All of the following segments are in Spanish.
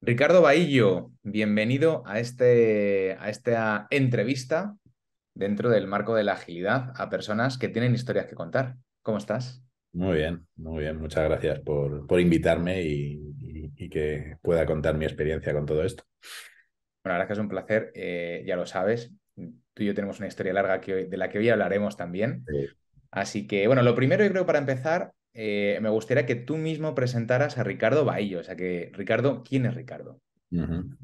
Ricardo Bahillo, bienvenido a esta entrevista dentro del marco de la agilidad a personas que tienen historias que contar. ¿Cómo estás? Muy bien, muy bien. Muchas gracias por invitarme y que pueda contar mi experiencia con todo esto. Bueno, la verdad que es un placer, ya lo sabes. Tú y yo tenemos una historia larga de la que hoy hablaremos también. Sí. Así que, bueno, lo primero yo creo que para empezar, me gustaría que tú mismo presentaras a Ricardo Bahillo. O sea que, Ricardo, ¿quién es Ricardo? Ujú.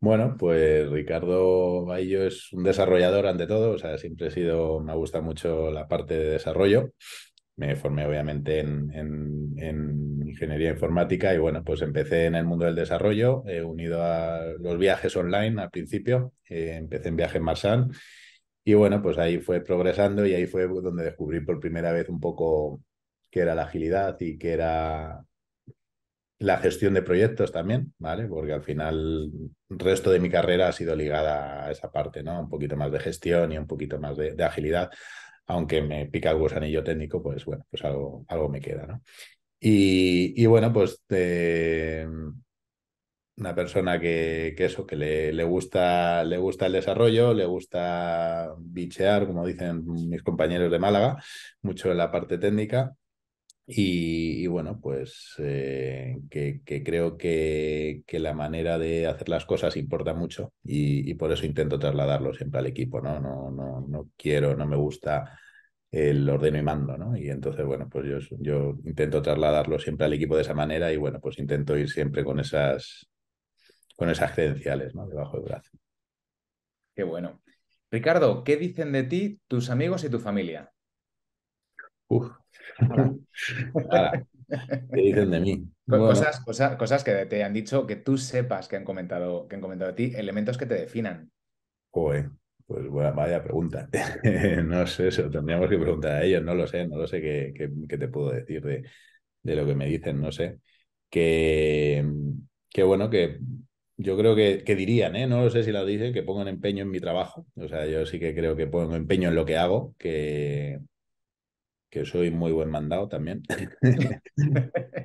Bueno, pues Ricardo Baillo es un desarrollador ante todo, o sea, siempre he sido, me gusta mucho la parte de desarrollo. Me formé obviamente en ingeniería informática y bueno, pues empecé en el mundo del desarrollo, unido a los viajes online al principio. Empecé en Viaje en Marsán y bueno, pues ahí fue progresando y ahí fue donde descubrí por primera vez un poco qué era la agilidad y qué era la gestión de proyectos también, ¿vale? Porque al final el resto de mi carrera ha sido ligada a esa parte, ¿no? Un poquito más de gestión y un poquito más de agilidad, aunque me pica el gusanillo técnico, pues bueno, pues algo me queda, ¿no? Y bueno, pues una persona que eso, que le gusta el desarrollo, le gusta bichear, como dicen mis compañeros de Málaga, mucho en la parte técnica. Y bueno, pues que creo que la manera de hacer las cosas importa mucho y por eso intento trasladarlo siempre al equipo, ¿no? No quiero, no me gusta el ordeno y mando, ¿no? Y entonces, bueno, pues yo intento trasladarlo siempre al equipo de esa manera y bueno, pues intento ir siempre con esas credenciales, ¿no? Debajo del brazo. Qué bueno. Ricardo, ¿qué dicen de ti tus amigos y tu familia? Uf. Hola. Ahora, ¿qué dicen de mí? Bueno, Cosas que te han dicho, que tú sepas que han comentado de ti, elementos que te definan. joder, pues bueno, vaya pregunta. No sé, eso tendríamos que preguntar a ellos, no lo sé qué te puedo decir de lo que me dicen, no sé. Que, que bueno, que yo creo que dirían, ¿eh? No lo sé si lo dicen, que pongan empeño en mi trabajo. O sea, yo sí que creo que pongo empeño en lo que hago, que soy muy buen mandado también.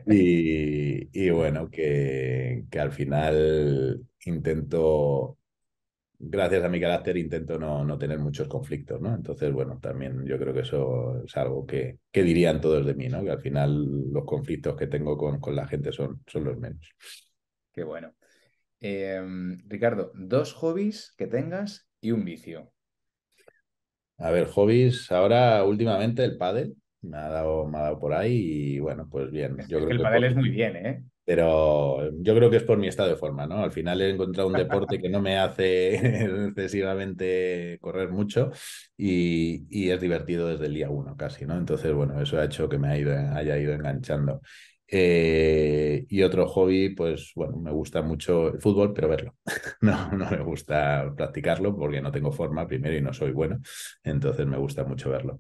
Y bueno, que al final intento gracias a mi carácter intento no tener muchos conflictos, ¿no? Entonces, bueno, también yo creo que eso es algo que dirían todos de mí, ¿no? Que al final los conflictos que tengo con la gente son los menos. Qué bueno. Ricardo, dos hobbies que tengas y un vicio. A ver, hobbies, ahora últimamente el pádel me ha dado por ahí y bueno, pues bien, yo Es que creo el que pádel es muy bien, ¿eh? pero yo creo que es por mi estado de forma, ¿no? Al final he encontrado un deporte que no me hace excesivamente correr mucho y es divertido desde el día uno casi, ¿no? Entonces, bueno, eso ha hecho que haya ido enganchando. Y otro hobby, pues bueno, me gusta mucho el fútbol, pero verlo. No me gusta practicarlo porque no tengo forma primero y no soy bueno, entonces me gusta mucho verlo.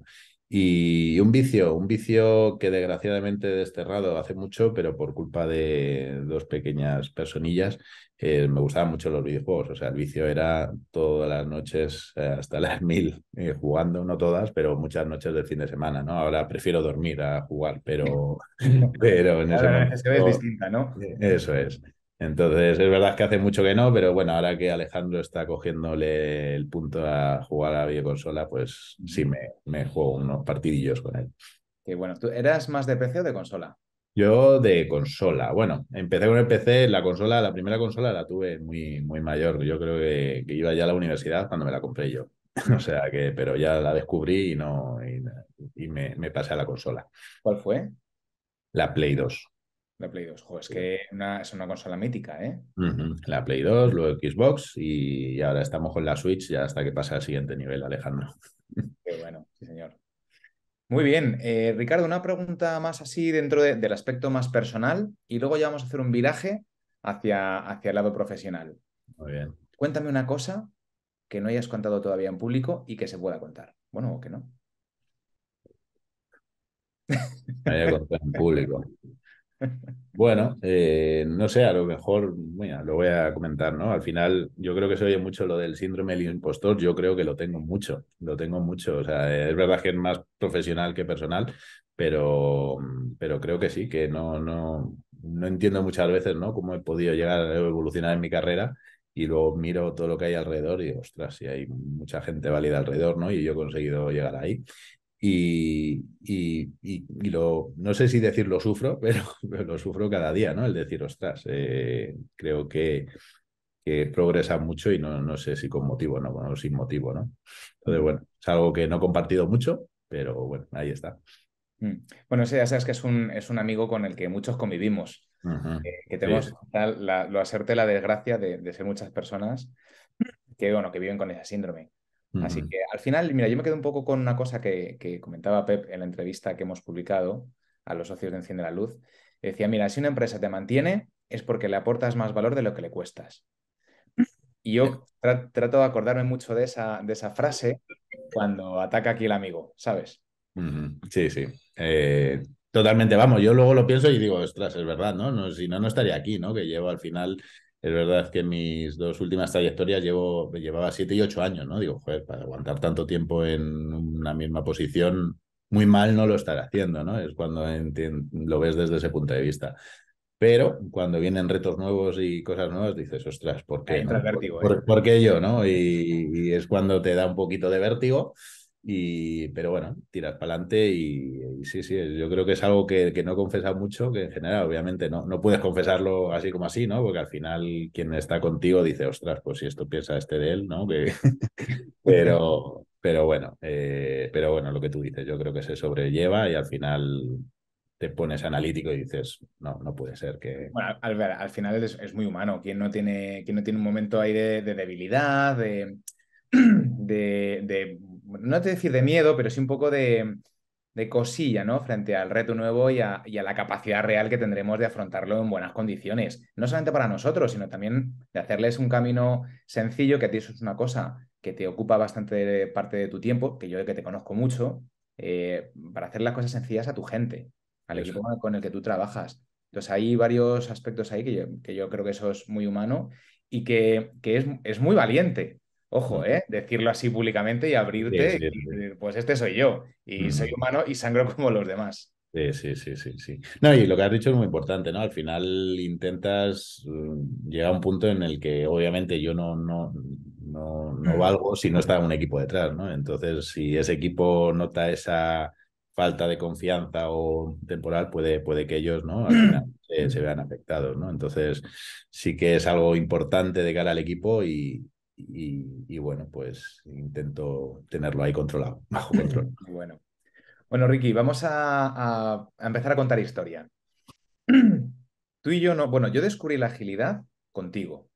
Y un vicio que desgraciadamente he desterrado hace mucho, pero por culpa de dos pequeñas personillas, me gustaban mucho los videojuegos. O sea, el vicio era todas las noches hasta las 1000 jugando, no todas, pero muchas noches del fin de semana, ¿no? Ahora prefiero dormir a jugar, pero en ese Ahora la necesidad es momento distinta, ¿no? eso es. Entonces, es verdad que hace mucho que no, pero bueno, ahora que Alejandro está cogiéndole el punto a jugar a la videoconsola, pues sí Ujú. me juego unos partidillos con él. Qué bueno. ¿Tú eras más de PC o de consola? Yo de consola. Bueno, empecé con el PC, la consola, la primera consola la tuve muy mayor. Yo creo que iba ya a la universidad cuando me la compré yo. O sea que, pero ya la descubrí y no, y me pasé a la consola. ¿Cuál fue? La Play 2. La Play 2. Joder, es que es una consola mítica, ¿eh? Ujú. La Play 2, luego Xbox y ahora estamos con la Switch ya hasta que pase al siguiente nivel, Alejandro. Qué bueno, sí, señor. Muy bien. Ricardo, una pregunta más así del aspecto más personal y luego ya vamos a hacer un viraje hacia el lado profesional. Muy bien. Cuéntame una cosa que no hayas contado todavía en público y que se pueda contar. Bueno, o que no. Me voy a contar en público. Bueno, no sé, a lo mejor, mira, lo voy a comentar, ¿no? Al final, yo creo que se oye mucho lo del síndrome del impostor, yo creo que lo tengo mucho, o sea, es verdad que es más profesional que personal, pero, pero creo que sí, que no. no entiendo muchas veces, ¿no? Cómo he podido llegar a evolucionar en mi carrera y luego miro todo lo que hay alrededor y digo, ostras, si hay mucha gente válida alrededor, ¿no? Y yo he conseguido llegar ahí. No sé si decir lo sufro, pero lo sufro cada día, ¿no? El decir, ostras, creo que progresa mucho y no sé si con motivo, ¿no? Bueno, sin motivo, ¿no? Entonces, bueno, es algo que no he compartido mucho, pero bueno, ahí está. Bueno, sí, ya sabes que es un amigo con el que muchos convivimos, Ujú. que Sí, tenemos la suerte, la desgracia de ser muchas personas que, bueno, que viven con ese síndrome. Así ujú. que al final, mira, yo me quedo un poco con una cosa que comentaba Pep en la entrevista que hemos publicado a los socios de Enciende la Luz. Decía, mira, si una empresa te mantiene es porque le aportas más valor de lo que le cuestas. Y yo trato de acordarme mucho de esa frase cuando ataca aquí el amigo, ¿sabes? Ujú. Sí, sí. Totalmente, vamos, yo luego lo pienso y digo, ostras, es verdad, ¿no? No, si no, no estaría aquí, ¿no? Que llevo al final, es verdad que en mis dos últimas trayectorias llevaba 7 y 8 años, ¿no? Digo, joder, para aguantar tanto tiempo en una misma posición, muy mal no lo estaré haciendo, ¿no? Es cuando lo ves desde ese punto de vista. Pero cuando vienen retos nuevos y cosas nuevas, dices, ostras, ¿por Ahí qué, entra el no? vértigo, ¿eh? ¿Por qué yo, no? Y es cuando te da un poquito de vértigo. Pero bueno, tiras para adelante y sí, sí, yo creo que es algo que no he confesado mucho, que en general obviamente no puedes confesarlo así como así, ¿no? Porque al final quien está contigo dice, ostras, pues si esto piensa este de él, ¿no? Pero bueno, lo que tú dices, yo creo que se sobrelleva y al final te pones analítico y dices, no puede ser que... Bueno, al final es muy humano. Quién no tiene un momento ahí de debilidad, no te decir de miedo, pero sí un poco de cosilla, ¿no? Frente al reto nuevo y a la capacidad real que tendremos de afrontarlo en buenas condiciones. No solamente para nosotros, sino también de hacerles un camino sencillo, que a ti eso es una cosa que te ocupa bastante parte de tu tiempo, que yo que te conozco mucho, para hacer las cosas sencillas a tu gente, al Eso. equipo con el que tú trabajas. Entonces hay varios aspectos ahí que yo creo que eso es muy humano y que es muy valiente. Ojo, decirlo así públicamente y Sí, abrirte sí, y sí. decir, pues este soy yo y soy Ujú. humano y sangro como los demás. Sí, sí, sí, sí, sí. No, y lo que has dicho es muy importante, ¿no? Al final intentas llegar a un punto en el que obviamente yo no valgo si no está un equipo detrás, ¿no? Entonces, si ese equipo nota esa falta de confianza o temporal, puede que ellos, ¿no? Al final se vean afectados, ¿no? Entonces, sí que es algo importante de cara al equipo y bueno, pues intento tenerlo ahí controlado, bajo control. Bueno, bueno, Ricky, vamos a empezar a contar historia. Tú y yo no, bueno, yo descubrí la agilidad contigo.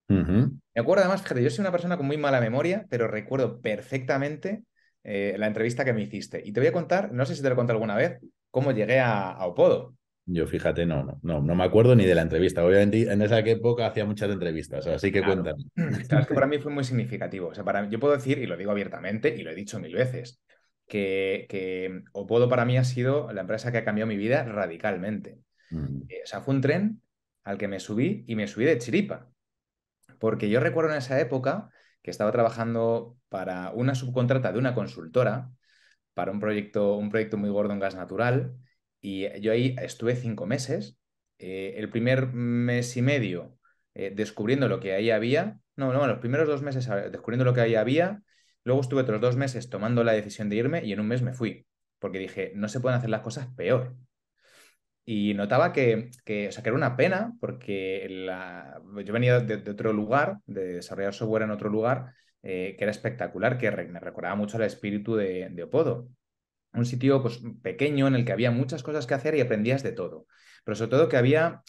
Ujú. Me acuerdo además, fíjate, yo soy una persona con muy mala memoria, pero recuerdo perfectamente la entrevista que me hiciste. Y te voy a contar, no sé si te lo he contado alguna vez, cómo llegué a Opodo. Yo fíjate, no me acuerdo ni de la entrevista. Obviamente en esa época hacía muchas entrevistas, así que Claro. cuéntame. Claro, es que para mí fue muy significativo. O sea, yo puedo decir, y lo digo abiertamente, y lo he dicho mil veces, que Opodo para mí ha sido la empresa que ha cambiado mi vida radicalmente. Mm. O sea, fue un tren al que me subí y me subí de chiripa. Porque yo recuerdo en esa época que estaba trabajando para una subcontrata de una consultora, para un proyecto muy gordo en gas natural, y yo ahí estuve 5 meses. El primer mes y medio descubriendo lo que ahí había, no, los primeros 2 meses descubriendo lo que ahí había, luego estuve otros 2 meses tomando la decisión de irme y en un mes me fui, porque dije, no se pueden hacer las cosas peor. Y notaba o sea, que era una pena porque yo venía de otro lugar, de desarrollar software en otro lugar, que era espectacular, me recordaba mucho al espíritu de Opodo. Un sitio pues, pequeño en el que había muchas cosas que hacer y aprendías de todo. Pero sobre todo que había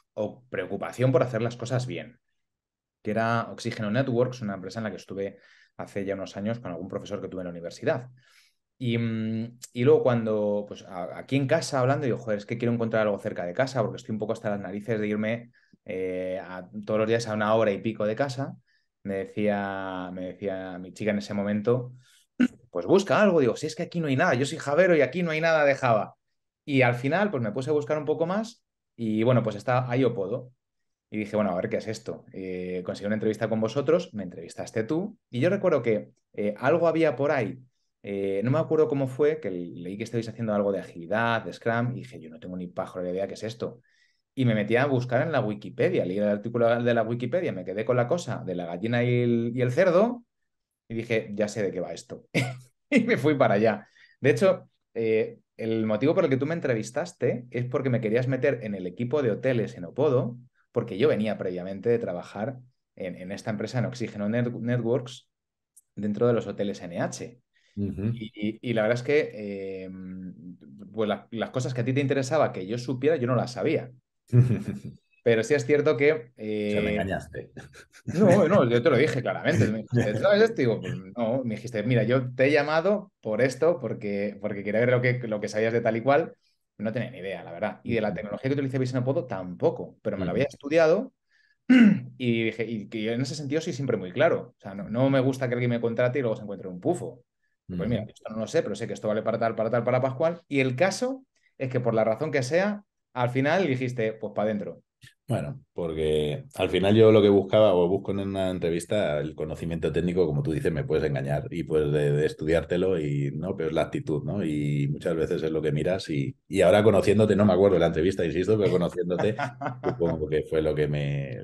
preocupación por hacer las cosas bien, que era Oxígeno Networks, una empresa en la que estuve hace ya unos años con algún profesor que tuve en la universidad. Y luego cuando, pues aquí en casa hablando, digo, joder, es que quiero encontrar algo cerca de casa porque estoy un poco hasta las narices de irme todos los días a 1 hora y pico de casa. Me decía mi chica en ese momento, pues busca algo. Digo, si es que aquí no hay nada, yo soy Javero y aquí no hay nada de Java. Y al final, pues me puse a buscar un poco más y bueno, pues está ahí Opodo. Y dije, bueno, a ver qué es esto. Conseguí una entrevista con vosotros, me entrevistaste tú, y yo recuerdo que algo había por ahí, no me acuerdo cómo fue, que leí que estabais haciendo algo de agilidad, de Scrum, y dije, yo no tengo ni pájaro de idea qué es esto. y me metí a buscar en la Wikipedia, leí el artículo de la Wikipedia, me quedé con la cosa de la gallina y el cerdo y dije, ya sé de qué va esto. Y me fui para allá. De hecho, el motivo por el que tú me entrevistaste es porque me querías meter en el equipo de hoteles en Opodo, porque yo venía previamente de trabajar en esta empresa en Oxígeno Networks dentro de los hoteles NH. Ujú. Y la verdad es que pues las cosas que a ti te interesaba que yo supiera, yo no las sabía. Pero sí es cierto que O sea, me engañaste. no, no, yo te lo dije claramente. Me dijiste, ¿sabes esto? Y digo, pues no, me dijiste, mira, yo te he llamado por esto, porque quería ver lo que sabías de tal y cual. No tenía ni idea, la verdad. Y de la Ujú. tecnología que utilicé Visinopodo tampoco, pero me lo había Ujú. estudiado y dije, y que yo en ese sentido soy siempre muy claro. O sea, no me gusta que alguien me contrate y luego se encuentre un pufo. Pues mira, Ujú. esto no lo sé, pero sé que esto vale para tal, para tal, para Pascual. Y el caso es que por la razón que sea, al final dijiste, pues para adentro. Bueno, porque al final yo lo que buscaba o busco en una entrevista, el conocimiento técnico, como tú dices, me puedes engañar y puedes de estudiártelo y no, pero es la actitud, ¿no? Y muchas veces es lo que miras y ahora conociéndote, no me acuerdo de la entrevista, insisto, pero conociéndote, supongo que fue lo que me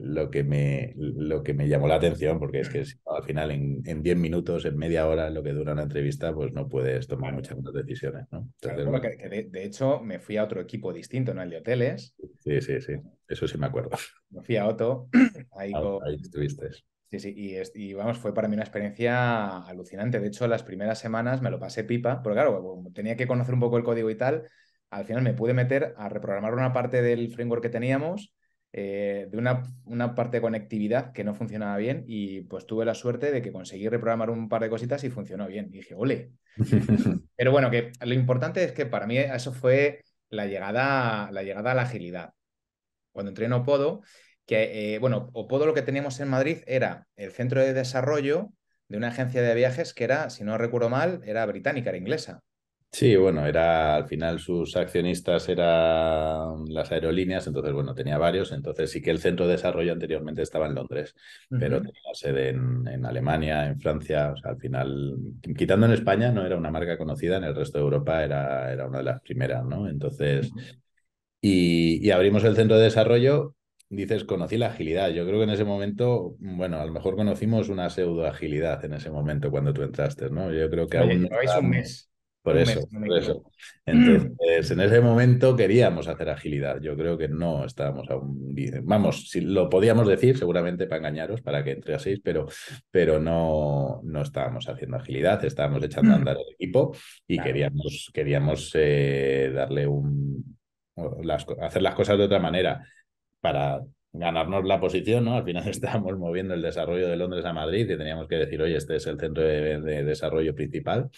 llamó la atención, porque es que si no, al final en 10 minutos, en media hora, lo que dura una entrevista, pues no puedes tomar Claro. muchas más decisiones, ¿no? Claro, Entonces, bueno, bueno, que de hecho me fui a otro equipo distinto, no el de hoteles. sí, sí, sí, eso sí me acuerdo. Me fui a Otto, ahí con... Ahí estuviste. Sí, sí, y vamos, fue para mí una experiencia alucinante. De hecho, las primeras semanas me lo pasé pipa, porque claro, como tenía que conocer un poco el código y tal. Al final me pude meter a reprogramar una parte del framework que teníamos, de una parte de conectividad que no funcionaba bien, y pues tuve la suerte de que conseguí reprogramar un par de cositas y funcionó bien. Y dije, ole. Pero bueno, que lo importante es que para mí eso fue la llegada a la agilidad. Cuando entré en Opodo, que, bueno, Opodo lo que teníamos en Madrid era el centro de desarrollo de una agencia de viajes que era, si no recuerdo mal, era británica, era inglesa. Sí, bueno, era al final sus accionistas eran las aerolíneas, entonces bueno, tenía varios, entonces sí que el centro de desarrollo anteriormente estaba en Londres, pero Ujú, tenía sede en Alemania, en Francia, o sea, al final, quitando en España, no era una marca conocida, en el resto de Europa era una de las primeras, ¿no? Entonces, ujú. y abrimos el centro de desarrollo, dices, conocí la agilidad, yo creo que en ese momento, bueno, a lo mejor conocimos una pseudo agilidad en ese momento cuando tú entraste, ¿no? Yo creo que Oye, aún no lleváis un estábamos. mes, Por un eso, mes, si no me por eso. equivoco. Entonces, en ese momento queríamos hacer agilidad. Yo creo que no estábamos aún. Vamos, si lo podíamos decir, seguramente para engañaros, para que entraseis, pero no estábamos haciendo agilidad, estábamos echando a andar el equipo y Claro. queríamos darle hacer las cosas de otra manera para ganarnos la posición, ¿no? Al final estábamos moviendo el desarrollo de Londres a Madrid y teníamos que decir, oye, este es el centro de desarrollo principal.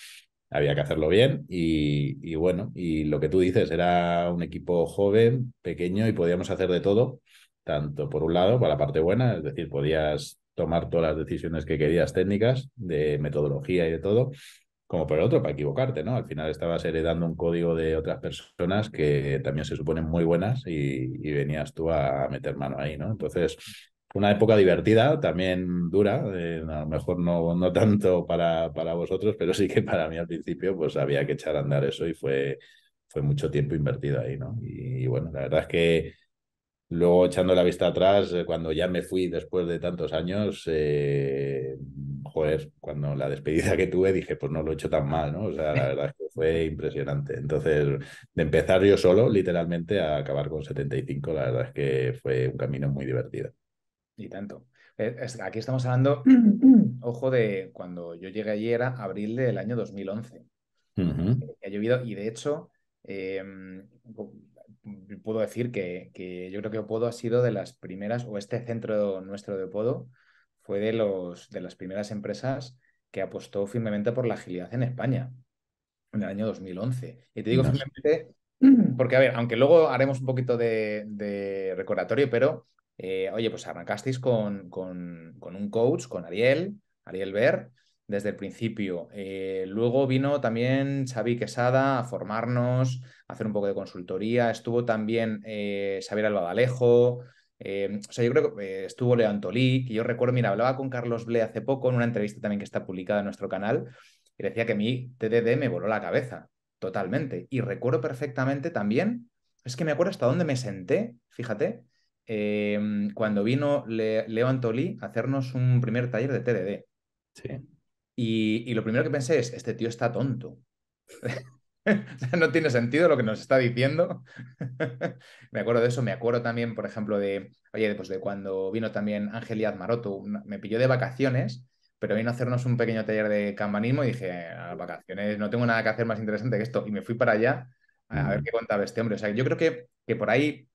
Había que hacerlo bien y bueno, y lo que tú dices, era un equipo joven, pequeño y podíamos hacer de todo, tanto por un lado, para la parte buena, es decir, podías tomar todas las decisiones que querías técnicas, de metodología y de todo, como por el otro, para equivocarte, ¿no? Al final estabas heredando un código de otras personas que también se suponen muy buenas y venías tú a meter mano ahí, ¿no? Entonces, fue una época divertida, también dura, a lo mejor no tanto para vosotros, pero sí que para mí al principio pues había que echar a andar eso y fue mucho tiempo invertido ahí, ¿no? Y bueno, la verdad es que luego echando la vista atrás, cuando ya me fui después de tantos años, joder, cuando la despedida que tuve dije, pues no lo he hecho tan mal, ¿no? O sea, la verdad es que fue impresionante. Entonces, de empezar yo solo, literalmente, a acabar con 75, la verdad es que fue un camino muy divertido. Y tanto. Aquí estamos hablando, ojo, de cuando yo llegué allí era abril del año 2011. Ujú. Que ha llovido y de hecho eh, puedo decir que yo creo que Opodo ha sido de las primeras, o este centro nuestro de Opodo fue de las primeras empresas que apostó firmemente por la agilidad en España en el año 2011. Y te digo No sé. firmemente porque, a ver, aunque luego haremos un poquito de recordatorio, pero, oye, pues arrancasteis con un coach, con Ariel Ver, desde el principio. Luego vino también Xavi Quesada a formarnos, a hacer un poco de consultoría. Estuvo también Xavier Albadalejo. O sea, yo creo que estuvo Leo Antolí, que yo recuerdo, mira, hablaba con Carlos Ble hace poco en una entrevista también que está publicada en nuestro canal, y decía que mi TDD me voló la cabeza totalmente. Y recuerdo perfectamente también es que me acuerdo hasta dónde me senté, fíjate, cuando vino Leo Antolí a hacernos un primer taller de TDD. Sí. Y lo primero que pensé es, este tío está tonto. O sea, no tiene sentido lo que nos está diciendo. Me acuerdo de eso, me acuerdo también, por ejemplo, oye, pues de cuando vino también Ángel Díaz Maroto, me pilló de vacaciones, pero vino a hacernos un pequeño taller de kanbanismo y dije, a las vacaciones no tengo nada que hacer más interesante que esto. Y me fui para allá a ver Mm, qué contaba este hombre. O sea, yo creo que por ahí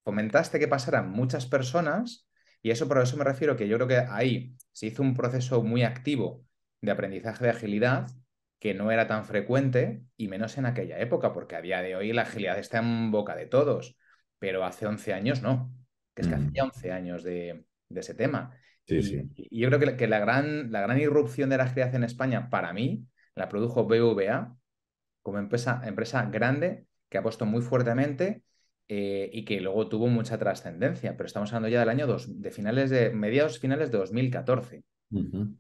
fomentaste que pasaran muchas personas y eso por eso me refiero que yo creo que ahí se hizo un proceso muy activo de aprendizaje de agilidad que no era tan frecuente y menos en aquella época, porque a día de hoy la agilidad está en boca de todos, pero hace 11 años no, que es que hace ya mm. 11 años de ese tema. Sí, Y, sí. y yo creo que la gran irrupción de la agilidad en España, para mí, la produjo BVA como empresa grande que ha puesto muy fuertemente y que luego tuvo mucha trascendencia, pero estamos hablando ya del año de mediados finales de 2014. Ujú,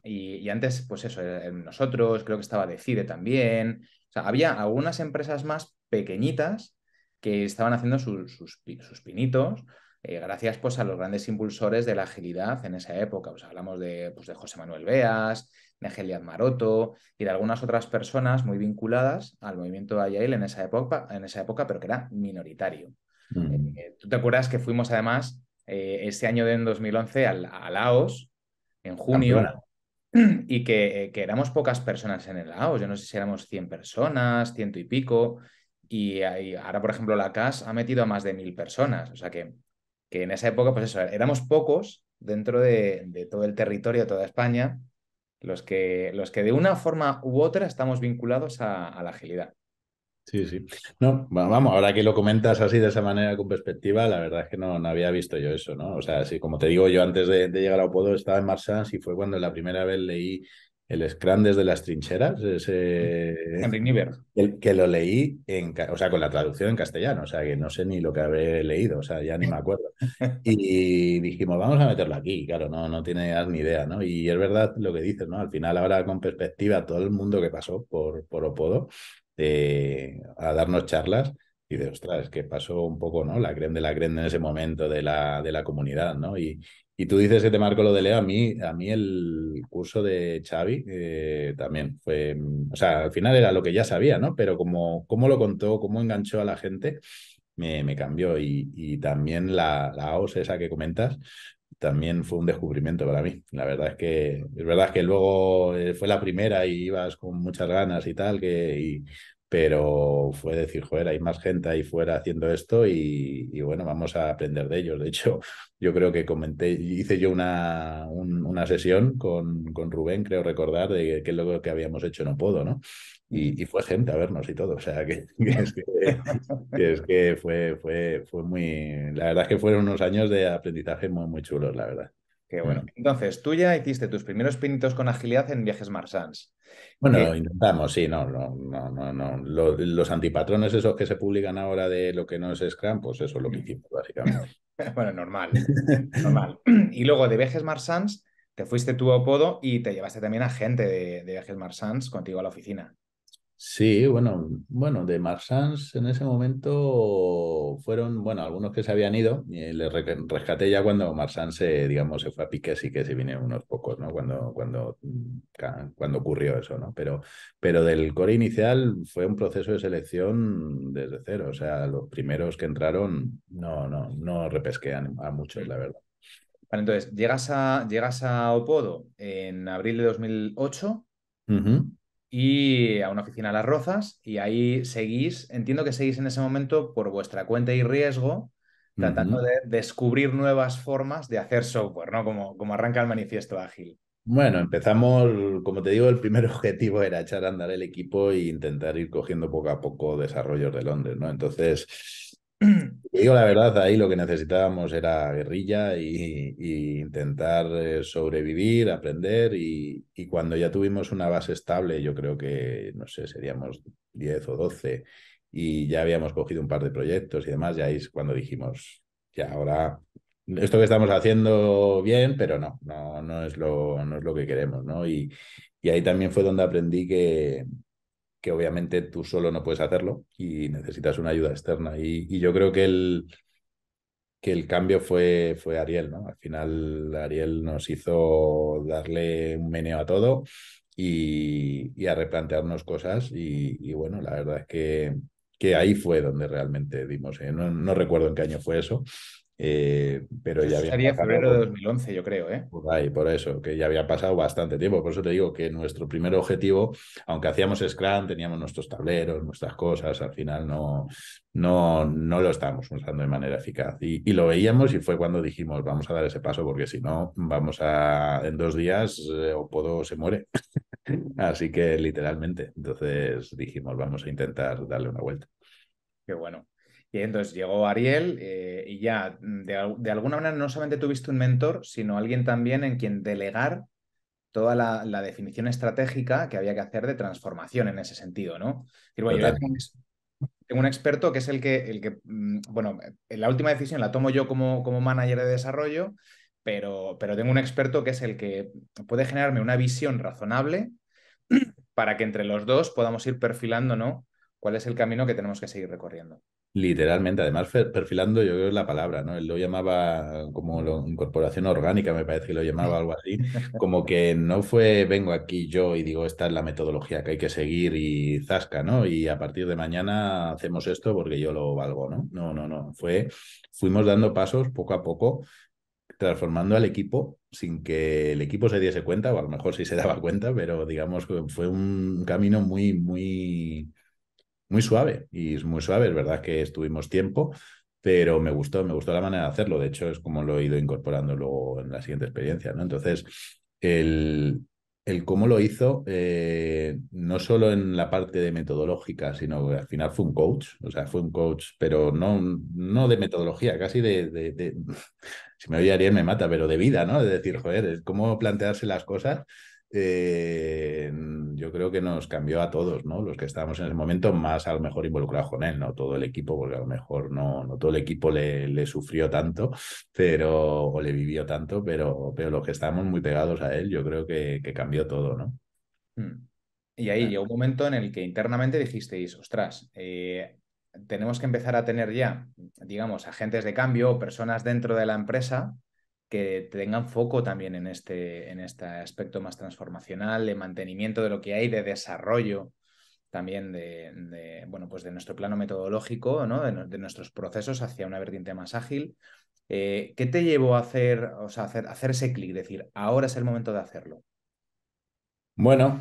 Y antes, pues eso, nosotros, creo que estaba Decide también. O sea, había algunas empresas más pequeñitas que estaban haciendo sus pinitos, gracias pues a los grandes impulsores de la agilidad en esa época. Pues hablamos de José Manuel Beas, de Ángel Maroto y de algunas otras personas muy vinculadas al movimiento de Agile en esa época, pero que era minoritario. mm. ¿Tú te acuerdas que fuimos además ese año en 2011 a Laos, en junio, Pamplona. y que éramos pocas personas en el Laos? Yo no sé si éramos 100 personas, ciento y pico, y ahora, por ejemplo, la CAS ha metido a más de 1000 personas, o sea que en esa época, pues eso, éramos pocos dentro de todo el territorio, de toda España, los que de una forma u otra estamos vinculados a la agilidad. Sí, sí. No, vamos, ahora que lo comentas así de esa manera con perspectiva, la verdad es que no había visto yo eso, ¿no? O sea, sí, como te digo, yo antes de llegar a Opodo estaba en Marsans y fue cuando la primera vez leí el Scrum desde las trincheras, ese, Henry Nieberg. el, que lo leí o sea, con la traducción en castellano, o sea, que no sé ni lo que habré leído, o sea, ya ni me acuerdo. Y dijimos, vamos a meterlo aquí, claro, no tienes ni idea, ¿no? Y es verdad lo que dices, ¿no? Al final, ahora con perspectiva, todo el mundo que pasó por Opodo a darnos charlas, y de, ostras, es que pasó un poco, ¿no? La crema de la crema en ese momento de la comunidad, ¿no? Y tú dices que te marcó lo de Leo, a mí el curso de Xavi también fue, o sea, al final era lo que ya sabía, ¿no? Pero como cómo lo contó, cómo enganchó a la gente me cambió y también la AOS esa que comentas también fue un descubrimiento para mí. La verdad es que luego fue la primera y ibas con muchas ganas y tal, pero fue decir, joder, hay más gente ahí fuera haciendo esto y bueno, vamos a aprender de ellos. De hecho, yo creo que hice yo una sesión con Rubén, creo recordar, de qué es lo que habíamos hecho en Opodo, ¿no? Y fue gente a vernos y todo. O sea, que es que fue muy. La verdad es que fueron unos años de aprendizaje muy, muy chulos, la verdad. Qué bueno. Mm. Entonces, tú ya hiciste tus primeros pinitos con agilidad en viajes Marsans. Bueno, Que, lo intentamos, sí, no. Los antipatrones esos que se publican ahora de lo que no es Scrum, pues eso es lo que hicimos, básicamente. bueno, normal, normal. Y luego de viajes Marsans, te fuiste tú a Opodo y te llevaste también a gente de viajes Marsans contigo a la oficina. Sí, bueno, de Marsans en ese momento fueron, bueno, algunos que se habían ido, y les rescaté ya cuando Marsans digamos, se fue a pique, sí que se vinieron unos pocos, ¿no? Cuando ocurrió eso, ¿no? Pero del core inicial fue un proceso de selección desde cero, o sea, los primeros que entraron no repesqué a muchos, la verdad. Vale, entonces, llegas a Opodo en abril de 2008 Ujú, y a una oficina a Las Rozas y ahí entiendo que seguís en ese momento por vuestra cuenta y riesgo, tratando ujú. de descubrir nuevas formas de hacer software, ¿no? Como arranca el manifiesto ágil. Bueno, empezamos, como te digo, el primer objetivo era echar a andar el equipo e intentar ir cogiendo poco a poco desarrollos de Londres, ¿no? Entonces, te digo la verdad, ahí lo que necesitábamos era guerrilla y intentar sobrevivir, aprender y cuando ya tuvimos una base estable, yo creo que, no sé, seríamos 10 o 12 y ya habíamos cogido un par de proyectos y demás, ya ahí es cuando dijimos, ya ahora esto que estamos haciendo bien, pero no es lo que queremos, ¿no? Y ahí también fue donde aprendí que obviamente tú solo no puedes hacerlo y necesitas una ayuda externa. Y yo creo que el cambio fue Ariel, ¿no? Al final Ariel nos hizo darle un meneo a todo y a replantearnos cosas y bueno, la verdad es que ahí fue donde realmente dimos. No, no recuerdo en qué año fue eso, pero Pues ya eso habían sería febrero de pasado 2011, yo creo, ¿eh? por ahí, por eso, que ya había pasado bastante tiempo. Por eso te digo que nuestro primer objetivo, aunque hacíamos Scrum, teníamos nuestros tableros, nuestras cosas, al final no lo estábamos usando de manera eficaz. Y lo veíamos y fue cuando dijimos, vamos a dar ese paso porque si no, en 2 días Opodo se muere. Así que literalmente, entonces dijimos, vamos a intentar darle una vuelta. Qué bueno. Y entonces llegó Ariel y ya, de alguna manera no solamente tuviste un mentor, sino alguien también en quien delegar toda la definición estratégica que había que hacer de transformación en ese sentido, ¿no? Y bueno, yo ya Total. tengo un experto que es bueno, la última decisión la tomo yo como manager de desarrollo, pero tengo un experto que es el que puede generarme una visión razonable para que entre los dos podamos ir perfilando, ¿no? ¿Cuál es el camino que tenemos que seguir recorriendo? Literalmente, además perfilando, yo creo que es la palabra, ¿no? Él lo llamaba como incorporación orgánica, me parece que lo llamaba algo así, como que no fue vengo aquí yo y digo, esta es la metodología que hay que seguir y zasca, ¿no? Y a partir de mañana hacemos esto porque yo lo valgo, ¿no? No, no, no, fuimos dando pasos poco a poco, transformando al equipo sin que el equipo se diese cuenta, o a lo mejor sí se daba cuenta, pero digamos que fue un camino muy, muy muy suave y es muy suave, es verdad que estuvimos tiempo, pero me gustó la manera de hacerlo, de hecho es como lo he ido incorporando luego en la siguiente experiencia, ¿no? Entonces, el, el cómo lo hizo, no solo en la parte de metodológica, sino que al final fue un coach, o sea, fue un coach, pero no de metodología, casi si me oye Ariel me mata, pero de vida, ¿no? De decir, joder, es cómo plantearse las cosas yo creo que nos cambió a todos, ¿no? Los que estábamos en ese momento, más a lo mejor involucrados con él, no todo el equipo, porque a lo mejor no todo el equipo le sufrió tanto, o le vivió tanto, pero los que estábamos muy pegados a él, yo creo que cambió todo, ¿no? Mm. Y ahí llegó un momento en el que internamente dijisteis, ostras, tenemos que empezar a tener ya, digamos, agentes de cambio o personas dentro de la empresa que tengan foco también en este aspecto más transformacional, de mantenimiento de lo que hay, de desarrollo también bueno, pues de nuestro plano metodológico, ¿no? De nuestros procesos hacia una vertiente más ágil. ¿Qué te llevó a hacer, o sea, hacer ese clic? Decir, ahora es el momento de hacerlo. Bueno,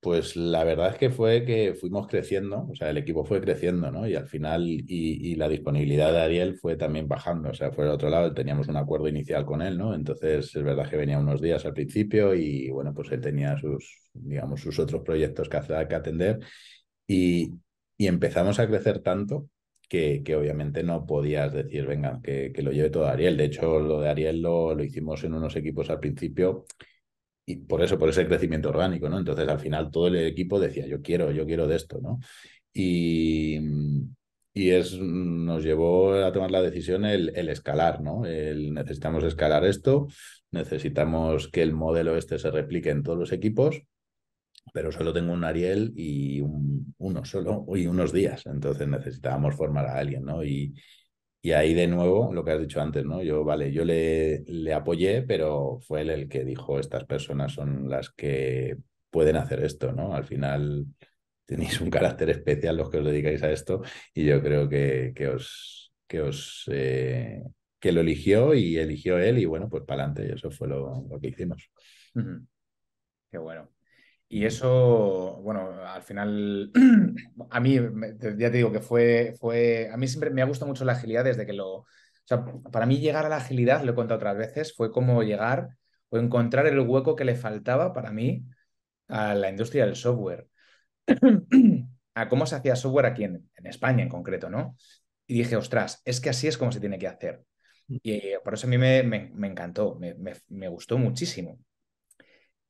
pues la verdad es que fue que fuimos creciendo, o sea, el equipo fue creciendo, ¿no? Y al final, y la disponibilidad de Ariel fue también bajando, o sea, fue al otro lado, teníamos un acuerdo inicial con él, ¿no? Entonces, es verdad que venía unos días al principio y, bueno, pues él tenía digamos, sus otros proyectos que atender y, y empezamos a crecer tanto que obviamente no podías decir, venga, que lo lleve todo Ariel. De hecho, lo de Ariel lo hicimos en unos equipos al principio y por ese crecimiento orgánico, ¿no? Entonces, al final, todo el equipo decía, yo quiero de esto, ¿no? Y, nos llevó a tomar la decisión el escalar, ¿no? Necesitamos escalar esto, necesitamos que el modelo este se replique en todos los equipos, pero solo tengo un Ariel y uno solo, y unos días, entonces necesitábamos formar a alguien, ¿no? Y ahí de nuevo, lo que has dicho antes, ¿no? Yo le apoyé, pero fue él el que dijo, estas personas son las que pueden hacer esto, ¿no? Al final tenéis un carácter especial los que os dedicáis a esto y yo creo que lo eligió y eligió él y bueno, pues para adelante y eso fue lo que hicimos. Ujú. Qué bueno. Y eso, bueno, al final, a mí, ya te digo que a mí siempre me ha gustado mucho la agilidad desde que o sea, para mí llegar a la agilidad, lo he contado otras veces, fue como llegar o encontrar el hueco que le faltaba para mí a la industria del software, a cómo se hacía software aquí en España en concreto, ¿no? Y dije, ostras, es que así es como se tiene que hacer. Y por eso a mí me encantó, me gustó muchísimo.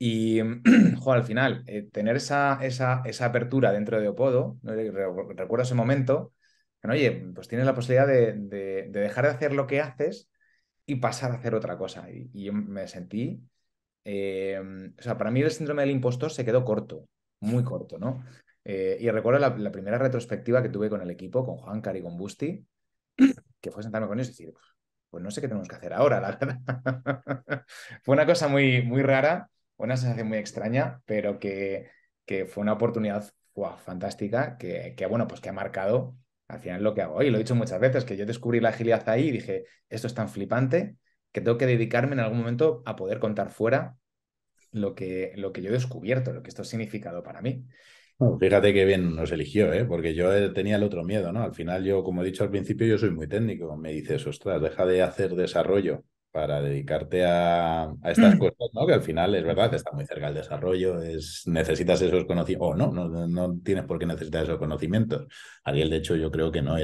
Y jo, al final, tener esa apertura dentro de Opodo, ¿no? Recuerdo ese momento, que, oye, pues tienes la posibilidad de dejar de hacer lo que haces y pasar a hacer otra cosa. Y yo me sentí, o sea, para mí el síndrome del impostor se quedó corto, muy corto, ¿no? Y recuerdo la primera retrospectiva que tuve con el equipo, con Juancar y con Busti, que fue sentarme con ellos y decir, pues no sé qué tenemos que hacer ahora, la verdad. Fue una cosa muy, muy rara, una sensación muy extraña, pero que fue una oportunidad fantástica bueno, pues que ha marcado al final lo que hago hoy. Lo he dicho muchas veces, que yo descubrí la agilidad ahí y dije, esto es tan flipante que tengo que dedicarme en algún momento a poder contar fuera lo que yo he descubierto, lo que esto ha significado para mí. Bueno, fíjate qué bien nos eligió, ¿eh? Porque yo tenía el otro miedo, ¿no? Al final yo, como he dicho al principio, yo soy muy técnico. Me dices, ostras, deja de hacer desarrollo para dedicarte a estas cosas, ¿no? Que al final es verdad, está muy cerca el desarrollo, necesitas esos conocimientos, o no tienes por qué necesitar esos conocimientos. Ariel, de hecho, yo creo que no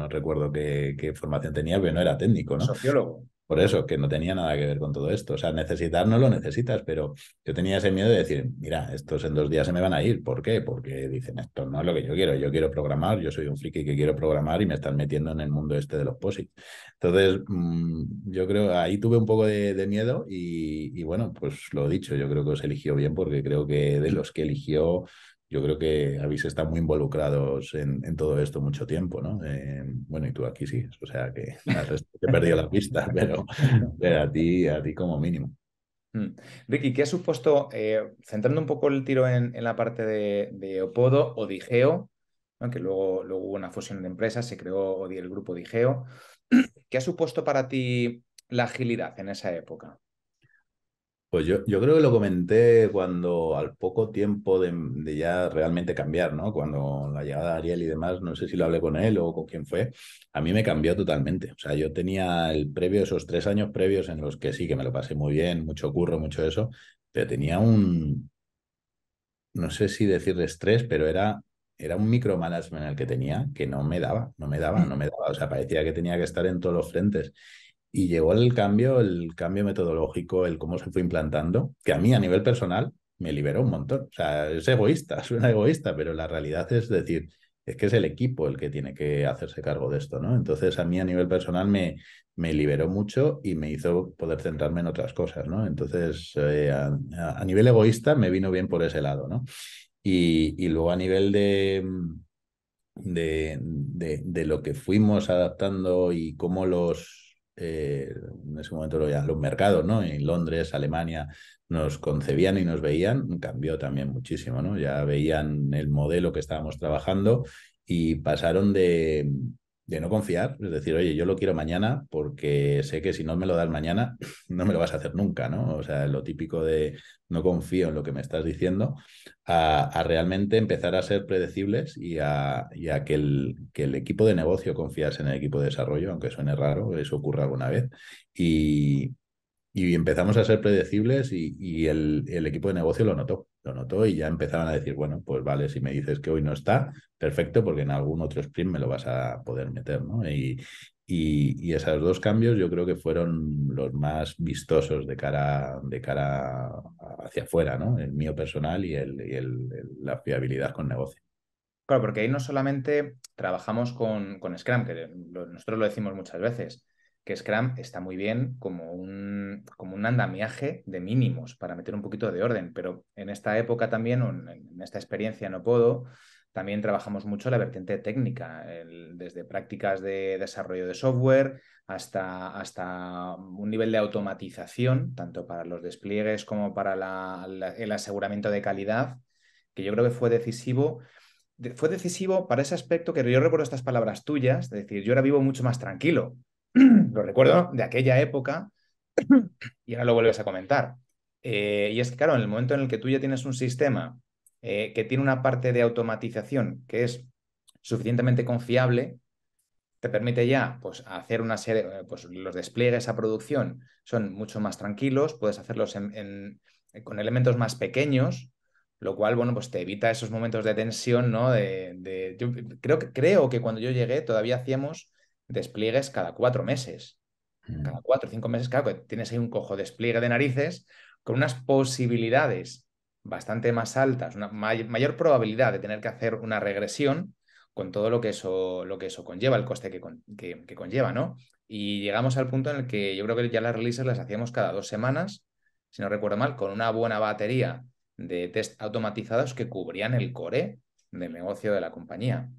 recuerdo qué formación tenía, pero no era técnico, ¿no? Sociólogo. Por eso, que no tenía nada que ver con todo esto. O sea, necesitar no lo necesitas, pero yo tenía ese miedo de decir, mira, estos en 2 días se me van a ir. ¿Por qué? Porque dicen, esto no es lo que yo quiero programar, yo soy un friki que quiero programar y me están metiendo en el mundo este de los POSIT. Entonces, yo creo, ahí tuve un poco de miedo y bueno, pues lo dicho, yo creo que os eligió bien porque creo que de los que eligió yo creo que habéis estado muy involucrados en todo esto mucho tiempo, ¿no? Bueno, y tú aquí sí, o sea que al resto te he perdido la pista, pero a ti como mínimo. Mm. Ricky, ¿qué ha supuesto, centrando un poco el tiro en la parte de Opodo o Digeo, ¿no? Que luego hubo una fusión de empresas, se creó el grupo Digeo? ¿Qué ha supuesto para ti la agilidad en esa época? Pues yo creo que lo comenté cuando al poco tiempo de ya realmente cambiar, ¿no? Cuando la llegada de Ariel y demás, no sé si lo hablé con él o con quién fue, a mí me cambió totalmente. O sea, yo tenía el previo, esos 3 años previos en los que sí que me lo pasé muy bien, mucho curro, mucho eso, pero tenía no sé si decir estrés, pero era un micromanagement el que tenía que no me daba. O sea, parecía que tenía que estar en todos los frentes. Y llegó el cambio metodológico, el cómo se fue implantando, que a mí a nivel personal me liberó un montón. O sea, es egoísta, suena egoísta, pero la realidad es decir, es que es el equipo el que tiene que hacerse cargo de esto, ¿no? Entonces a mí a nivel personal me liberó mucho y me hizo poder centrarme en otras cosas, ¿no? Entonces, a nivel egoísta me vino bien por ese lado, ¿no? Y luego a nivel de lo que fuimos adaptando y cómo en ese momento los mercados, ¿no? En Londres, Alemania, nos concebían y nos veían, cambió también muchísimo, ¿no? Ya veían el modelo que estábamos trabajando y pasaron de no confiar, es decir, oye, yo lo quiero mañana porque sé que si no me lo das mañana, no me lo vas a hacer nunca, ¿no? O sea, lo típico de no confío en lo que me estás diciendo a realmente empezar a ser predecibles y a que el equipo de negocio confiase en el equipo de desarrollo, aunque suene raro, eso ocurre alguna vez. Y, y empezamos a ser predecibles y el equipo de negocio lo notó y ya empezaban a decir, bueno, pues vale, si me dices que hoy no está, perfecto, porque en algún otro sprint me lo vas a poder meter, ¿no? Y esos dos cambios yo creo que fueron los más vistosos de cara hacia afuera, ¿no? El mío personal la fiabilidad con negocio. Claro, porque ahí no solamente trabajamos con Scrum, que nosotros lo decimos muchas veces, que Scrum está muy bien como un andamiaje de mínimos para meter un poquito de orden, pero en esta época también, o en esta experiencia no puedo, también trabajamos mucho la vertiente técnica, desde prácticas de desarrollo de software hasta un nivel de automatización, tanto para los despliegues como para el aseguramiento de calidad, que yo creo que fue decisivo para ese aspecto que yo recuerdo estas palabras tuyas, es decir, yo ahora vivo mucho más tranquilo. Lo recuerdo de aquella época y ahora lo vuelves a comentar. Y es que, claro, en el momento en el que tú ya tienes un sistema que tiene una parte de automatización que es suficientemente confiable, te permite ya pues, hacer una serie, pues los despliegues a producción son mucho más tranquilos, puedes hacerlos con elementos más pequeños, lo cual, bueno, pues te evita esos momentos de tensión, ¿no? Yo creo que cuando yo llegué todavía hacíamos despliegues cada 4 meses. Cada Mm. 4 o 5 meses, claro, que tienes ahí un cojo despliegue de narices con unas posibilidades bastante más altas, una mayor probabilidad de tener que hacer una regresión con todo lo que eso conlleva, el coste que conlleva, ¿no? Y llegamos al punto en el que yo creo que ya las releases las hacíamos cada 2 semanas, si no recuerdo mal, con una buena batería de test automatizados que cubrían el core del negocio de la compañía.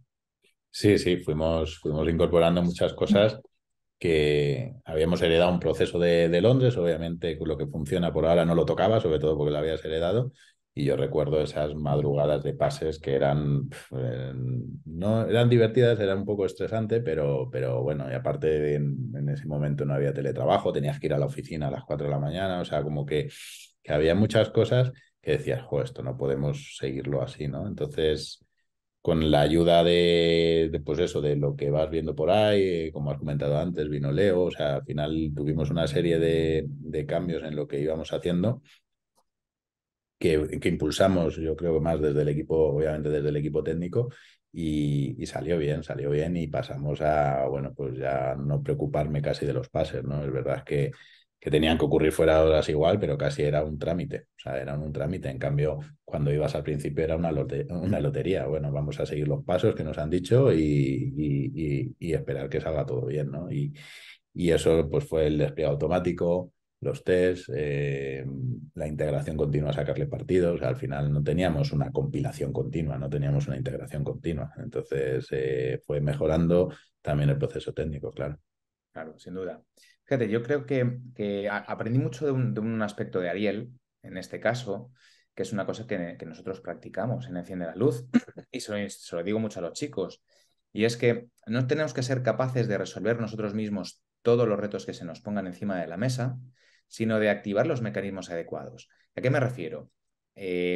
Sí, sí, fuimos incorporando muchas cosas que habíamos heredado un proceso de Londres, obviamente lo que funciona por ahora no lo tocaba, sobre todo porque lo habías heredado, y yo recuerdo esas madrugadas de pases que eran, no eran divertidas, era un poco estresante, pero bueno, y aparte en ese momento no había teletrabajo, tenías que ir a la oficina a las 4 de la mañana, o sea, como que había muchas cosas que decías, jo, esto no podemos seguirlo así, ¿no? Entonces con la ayuda pues eso, de lo que vas viendo por ahí, como has comentado antes, vino Leo, o sea, al final tuvimos una serie de cambios en lo que íbamos haciendo que impulsamos, yo creo que más desde el equipo, obviamente desde el equipo técnico, y salió bien y pasamos a, bueno, pues ya no preocuparme casi de los pases, ¿no? Es verdad que tenían que ocurrir fuera de horas igual, pero casi era un trámite, o sea, era un trámite. En cambio, cuando ibas al principio era una lotería. Bueno, vamos a seguir los pasos que nos han dicho y esperar que salga todo bien, ¿no? Y eso pues fue el despliegue automático, los tests, la integración continua, sacarle partidos. Al final no teníamos una compilación continua, no teníamos una integración continua. Entonces fue mejorando también el proceso técnico, claro. Claro, sin duda. Fíjate, yo creo que aprendí mucho de un aspecto de Ariel, en este caso, que es una cosa que nosotros practicamos en Enciende la Luz, y se lo digo mucho a los chicos, y es que no tenemos que ser capaces de resolver nosotros mismos todos los retos que se nos pongan encima de la mesa, sino de activar los mecanismos adecuados. ¿A qué me refiero?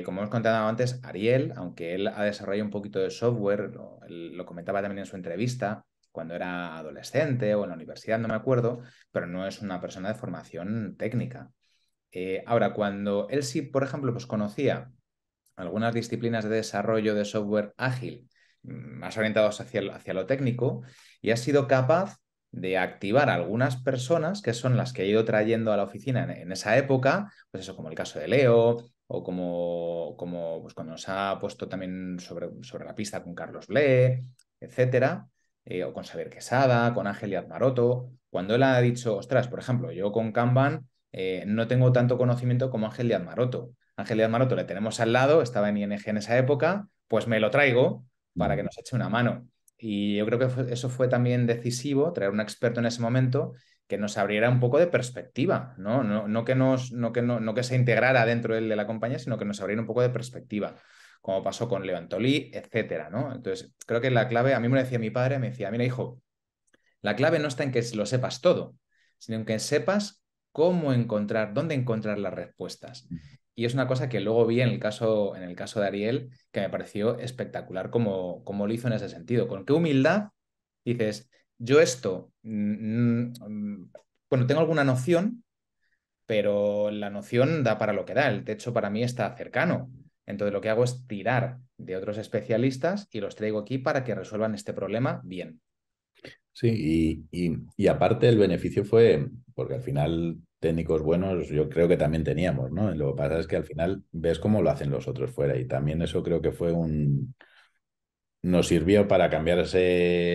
Como hemos contado antes, Ariel, aunque él ha desarrollado un poquito de software, él lo comentaba también en su entrevista, cuando era adolescente o en la universidad, no me acuerdo, pero no es una persona de formación técnica. Ahora, cuando él sí, por ejemplo, pues conocía algunas disciplinas de desarrollo de software ágil más orientados hacia lo técnico y ha sido capaz de activar a algunas personas que son las que he ido trayendo a la oficina en esa época, pues eso, como el caso de Leo o como pues cuando nos ha puesto también sobre la pista con Carlos Ble, etcétera, o con Xavier Quesada, con Ángel Díaz Maroto, cuando él ha dicho, ostras, por ejemplo, yo con Kanban no tengo tanto conocimiento como Ángel Díaz Maroto. Ángel Díaz Maroto le tenemos al lado, estaba en ING en esa época, pues me lo traigo para que Mm. nos eche una mano. Y yo creo que eso fue también decisivo, traer un experto en ese momento que nos abriera un poco de perspectiva, ¿no? No que no que se integrara dentro de la compañía, sino que nos abriera un poco de perspectiva, como pasó con Levantolí, etcétera, ¿no? Entonces, creo que la clave, a mí me lo decía mi padre, me decía, mira, hijo, la clave no está en que lo sepas todo, sino en que sepas cómo encontrar, dónde encontrar las respuestas. Y es una cosa que luego vi en el caso de Ariel, que me pareció espectacular como lo hizo en ese sentido. Con qué humildad dices, yo esto, bueno, tengo alguna noción, pero la noción da para lo que da. El techo para mí está cercano. Entonces lo que hago es tirar de otros especialistas y los traigo aquí para que resuelvan este problema bien. Sí, y aparte el beneficio fue, porque al final técnicos buenos yo creo que también teníamos, ¿no? Lo que pasa es que al final ves cómo lo hacen los otros fuera y también eso creo que fue nos sirvió para cambiarse,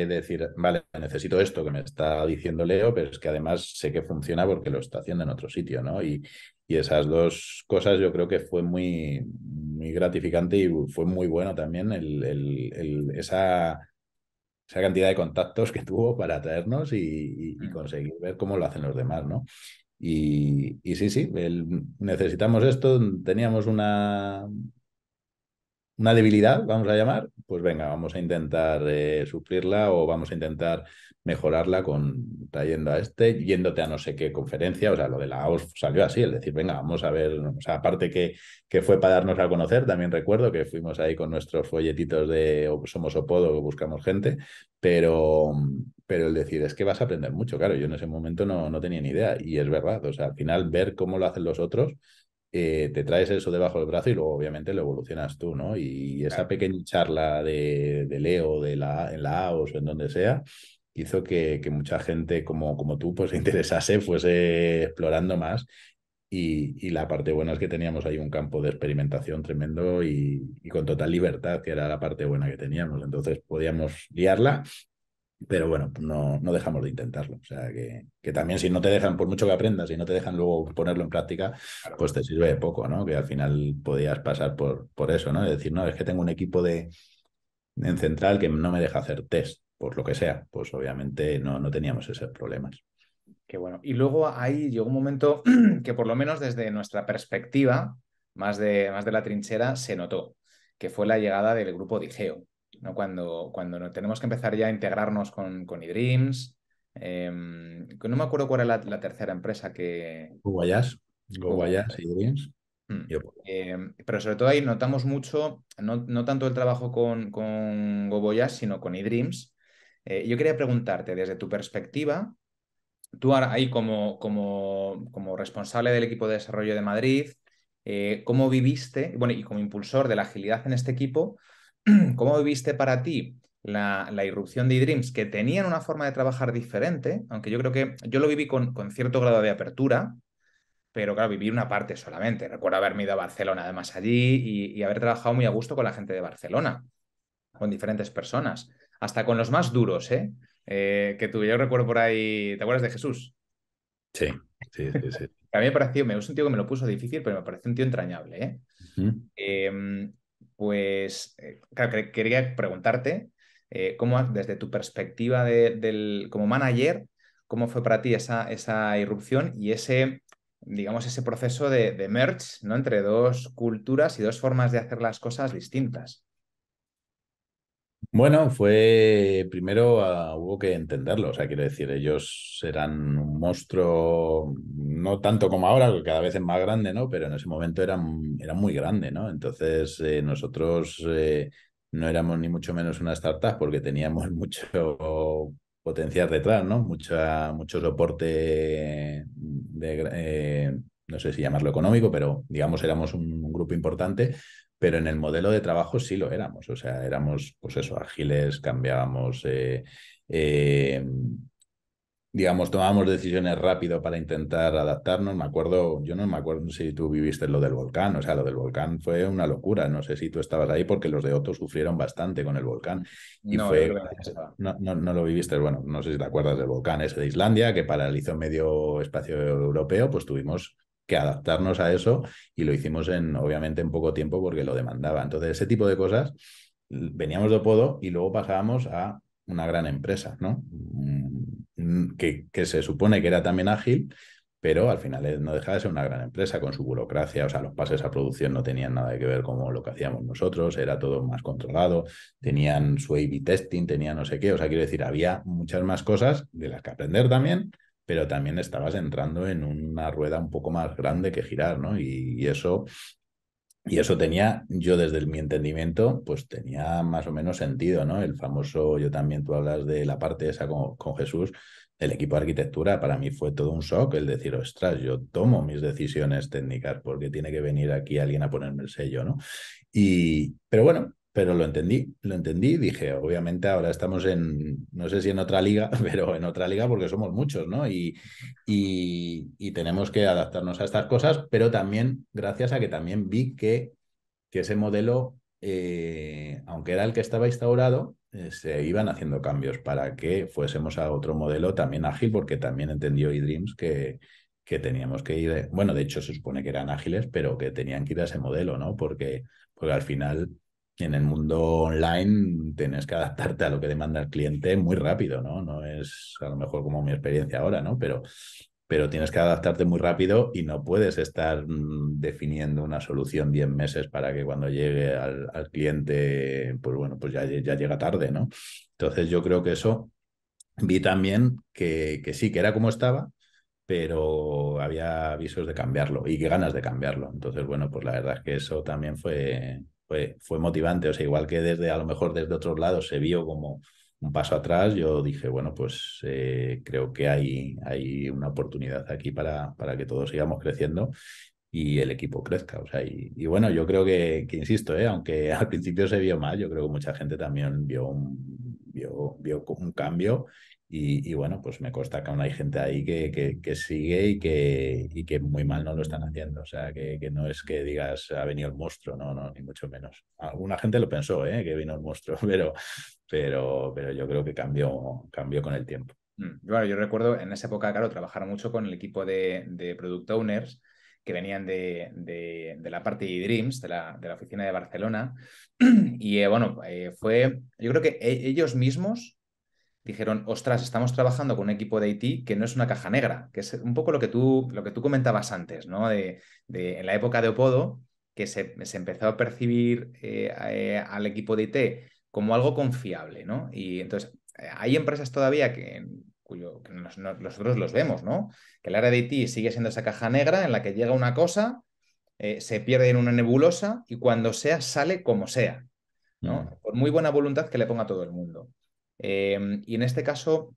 decir, vale, necesito esto que me está diciendo Leo, pero es que además sé que funciona porque lo está haciendo en otro sitio, ¿no? Y esas dos cosas yo creo que fue muy gratificante y fue muy bueno también esa cantidad de contactos que tuvo para traernos y Mm. conseguir ver cómo lo hacen los demás, ¿no? Y sí, sí, necesitamos esto, teníamos una debilidad, vamos a llamar, pues venga, vamos a intentar suplirla o vamos a intentar mejorarla trayendo a yéndote a no sé qué conferencia, o sea, lo de la AOS salió así, es decir, venga, vamos a ver, o sea, aparte que fue para darnos a conocer, también recuerdo que fuimos ahí con nuestros folletitos de Somos Opodo, buscamos gente, pero, pero el decir, es que vas a aprender mucho, claro, yo en ese momento no tenía ni idea, y es verdad, o sea, al final ver cómo lo hacen los otros te traes eso debajo del brazo y luego obviamente lo evolucionas tú, ¿no? Y esa Claro, pequeña charla de Leo en la AOS o en donde sea, hizo que mucha gente como tú pues se interesase, fuese explorando más. Y la parte buena es que teníamos ahí un campo de experimentación tremendo y con total libertad, que era la parte buena que teníamos. Entonces podíamos liarla pero bueno, no dejamos de intentarlo. O sea, que también si no te dejan, por mucho que aprendas, y no te dejan luego ponerlo en práctica, Claro. pues te sirve de poco, ¿no? Que al final podías pasar por eso, ¿no? Es decir, no, es que tengo un equipo en central que no me deja hacer test, por lo que sea. Pues obviamente no teníamos esos problemas. Qué bueno. Y luego ahí llegó un momento que por lo menos desde nuestra perspectiva, más de la trinchera, se notó, que fue la llegada del grupo Digeo, ¿no? Cuando tenemos que empezar ya a integrarnos con eDreams, que no me acuerdo cuál era la tercera empresa que... Go y Dreams. Mm. Yo, Pero sobre todo ahí notamos mucho, no tanto el trabajo con GoVoyage, sino con eDreams. Yo quería preguntarte, desde tu perspectiva, tú ahora ahí como responsable del equipo de desarrollo de Madrid, ¿cómo viviste, bueno, y como impulsor de la agilidad en este equipo, cómo viviste para ti la irrupción de eDreams, que tenían una forma de trabajar diferente, aunque yo creo que yo lo viví con cierto grado de apertura, pero claro, viví una parte solamente. Recuerdo haberme ido a Barcelona además allí y haber trabajado muy a gusto con la gente de Barcelona, con diferentes personas, hasta con los más duros, ¿eh? Que tuve. Yo recuerdo por ahí, ¿te acuerdas de Jesús? sí, sí. A mí me pareció, me es un tío que me lo puso difícil, pero me pareció un tío entrañable, ¿eh? Ujú. Claro, quería preguntarte, desde tu perspectiva como manager, cómo fue para ti esa irrupción y digamos, ese proceso de merge, ¿no? Entre dos culturas y dos formas de hacer las cosas distintas. Bueno, fue primero hubo que entenderlo, o sea, quiero decir, ellos eran un monstruo, no tanto como ahora, que cada vez es más grande, ¿no? Pero en ese momento eran muy grande, ¿no? Entonces nosotros no éramos ni mucho menos una startup porque teníamos mucho potencial detrás, ¿no? Mucho soporte no sé si llamarlo económico, pero digamos éramos un grupo importante, pero en el modelo de trabajo sí lo éramos, o sea, éramos, pues eso, ágiles, cambiábamos, eh, digamos, tomábamos decisiones rápido para intentar adaptarnos. Me acuerdo, yo no me acuerdo si tú viviste lo del volcán, o sea, lo del volcán fue una locura, no sé si tú estabas ahí porque los de Otto sufrieron bastante con el volcán y No, yo fue, creo que no estaba. no lo viviste, bueno, no sé si te acuerdas del volcán ese de Islandia que paralizó medio espacio europeo, pues tuvimos que adaptarnos a eso y lo hicimos obviamente en poco tiempo porque lo demandaba. Entonces, ese tipo de cosas, veníamos de Podo y luego pasábamos a una gran empresa, ¿no? Que se supone que era también ágil, pero al final no deja de ser una gran empresa con su burocracia, o sea, los pases a producción no tenían nada que ver con lo que hacíamos nosotros, era todo más controlado, tenían su A/B testing, tenían no sé qué, o sea, quiero decir, había muchas más cosas de las que aprender también, pero también estabas entrando en una rueda un poco más grande que girar, ¿no? Y eso tenía, yo desde mi entendimiento, pues tenía más o menos sentido, ¿no? El famoso, yo también, tú hablas de la parte esa con Jesús, el equipo de arquitectura, para mí fue todo un shock el decir, ostras, yo tomo mis decisiones técnicas porque tiene que venir aquí alguien a ponerme el sello, ¿no? Pero bueno, pero lo entendí, dije, obviamente ahora estamos no sé si en otra liga, pero en otra liga porque somos muchos, ¿no? Y tenemos que adaptarnos a estas cosas, pero también gracias a que también vi que ese modelo, aunque era el que estaba instaurado, se iban haciendo cambios para que fuésemos a otro modelo también ágil, porque también entendió eDreams que teníamos que ir, bueno, de hecho se supone que eran ágiles, pero que tenían que ir a ese modelo, ¿no? Porque al final en el mundo online tienes que adaptarte a lo que demanda el cliente muy rápido, ¿no? No es a lo mejor como mi experiencia ahora, ¿no? Pero tienes que adaptarte muy rápido y no puedes estar definiendo una solución 10 meses para que cuando llegue al cliente, pues bueno, pues ya llega tarde, ¿no? Entonces yo creo que eso vi también que sí, que era como estaba, pero había avisos de cambiarlo y ganas de cambiarlo. Entonces, bueno, pues la verdad es que eso también fue motivante. O sea, igual que a lo mejor desde otros lados se vio como un paso atrás, yo dije, bueno, pues creo que hay una oportunidad aquí para que todos sigamos creciendo y el equipo crezca. O sea, y bueno, yo creo que insisto, aunque al principio se vio mal, yo creo que mucha gente también vio un cambio y bueno, pues me consta que aún hay gente ahí que sigue y que muy mal no lo están haciendo. O sea, que no es que digas ha venido el monstruo, no, no, ni mucho menos. Alguna gente lo pensó, que vino el monstruo, pero yo creo que cambió con el tiempo. Bueno, yo recuerdo en esa época, claro, trabajar mucho con el equipo de Product Owners que venían de la parte de Dreams, de la oficina de Barcelona. Y bueno, yo creo que ellos mismos dijeron, ostras, estamos trabajando con un equipo de IT que no es una caja negra, que es un poco lo que tú comentabas antes, ¿no? En la época de Opodo, que se empezó a percibir al equipo de IT como algo confiable, ¿no? Y entonces, hay empresas todavía que nosotros los vemos, ¿no? Que el área de IT sigue siendo esa caja negra en la que llega una cosa, se pierde en una nebulosa y cuando sea, sale como sea, ¿no? Mm, Por muy buena voluntad que le ponga todo el mundo. Y en este caso,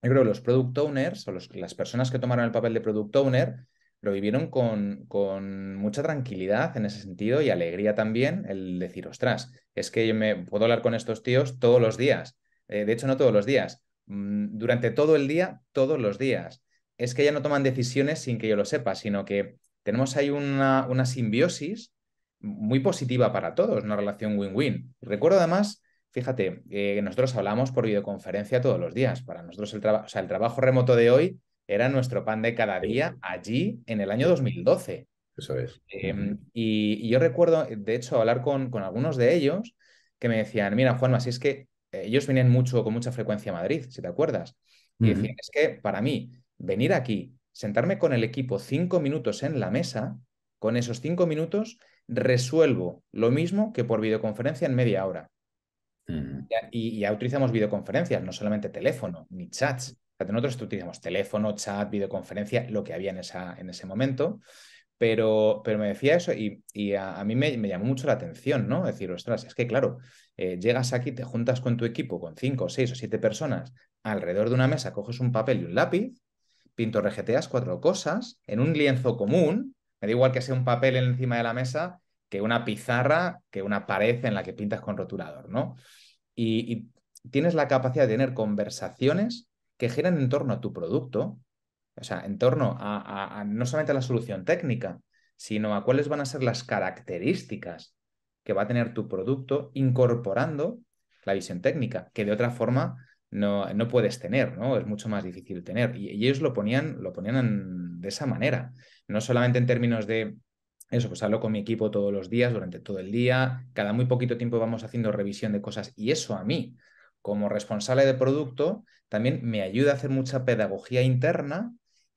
yo creo que los product owners o las personas que tomaron el papel de product owner lo vivieron con mucha tranquilidad en ese sentido y alegría también el decir, ostras, es que yo me puedo hablar con estos tíos todos los días. De hecho, no todos los días, durante todo el día, todos los días. Es que ya no toman decisiones sin que yo lo sepa, sino que tenemos ahí una simbiosis muy positiva para todos, una relación win-win. Recuerdo además, fíjate, nosotros hablamos por videoconferencia todos los días. Para nosotros o sea, el trabajo remoto de hoy era nuestro pan de cada sí, día allí en el año sí, 2012. eso es. Y yo recuerdo, de hecho, hablar con algunos de ellos que me decían, mira, Juanma, si es que ellos venían con mucha frecuencia a Madrid, si te acuerdas. Y Ujú, decían, es que para mí, venir aquí, sentarme con el equipo 5 minutos en la mesa, con esos 5 minutos resuelvo lo mismo que por videoconferencia en media hora. ujú. Y ya utilizamos videoconferencias, no solamente teléfono, ni chats. O sea, nosotros utilizamos teléfono, chat, videoconferencia, lo que había en ese momento. Pero me decía eso y a mí me llamó mucho la atención, ¿no? Decir, ostras, es que claro, llegas aquí, te juntas con tu equipo, con 5, 6 o 7 personas, alrededor de una mesa, coges un papel y un lápiz, pintorrejeteas 4 cosas en un lienzo común, me da igual que sea un papel encima de la mesa que una pizarra, que una pared en la que pintas con rotulador, ¿no? Y tienes la capacidad de tener conversaciones que giran en torno a tu producto, o sea, en torno a no solamente a la solución técnica, sino a cuáles van a ser las características que va a tener tu producto incorporando la visión técnica, que de otra forma no puedes tener, ¿no? Es mucho más difícil tener. Y ellos lo ponían de esa manera, no solamente en términos de eso, pues hablo con mi equipo todos los días, durante todo el día, cada muy poquito tiempo vamos haciendo revisión de cosas y eso a mí, como responsable de producto, también me ayuda a hacer mucha pedagogía interna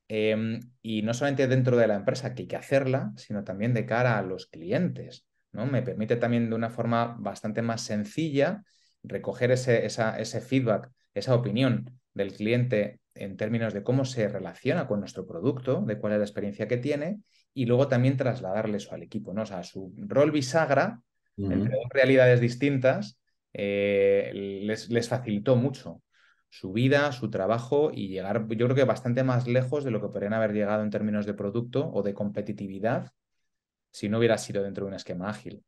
y no solamente dentro de la empresa, que hay que hacerla, sino también de cara a los clientes, ¿no? Me permite también de una forma bastante más sencilla recoger ese feedback, esa opinión del cliente en términos de cómo se relaciona con nuestro producto, de cuál es la experiencia que tiene y luego también trasladarle eso al equipo, ¿no? O sea, su rol bisagra entre Ujú. dos realidades distintas les facilitó mucho su vida, su trabajo y llegar, yo creo que bastante más lejos de lo que podrían haber llegado en términos de producto o de competitividad si no hubiera sido dentro de un esquema ágil.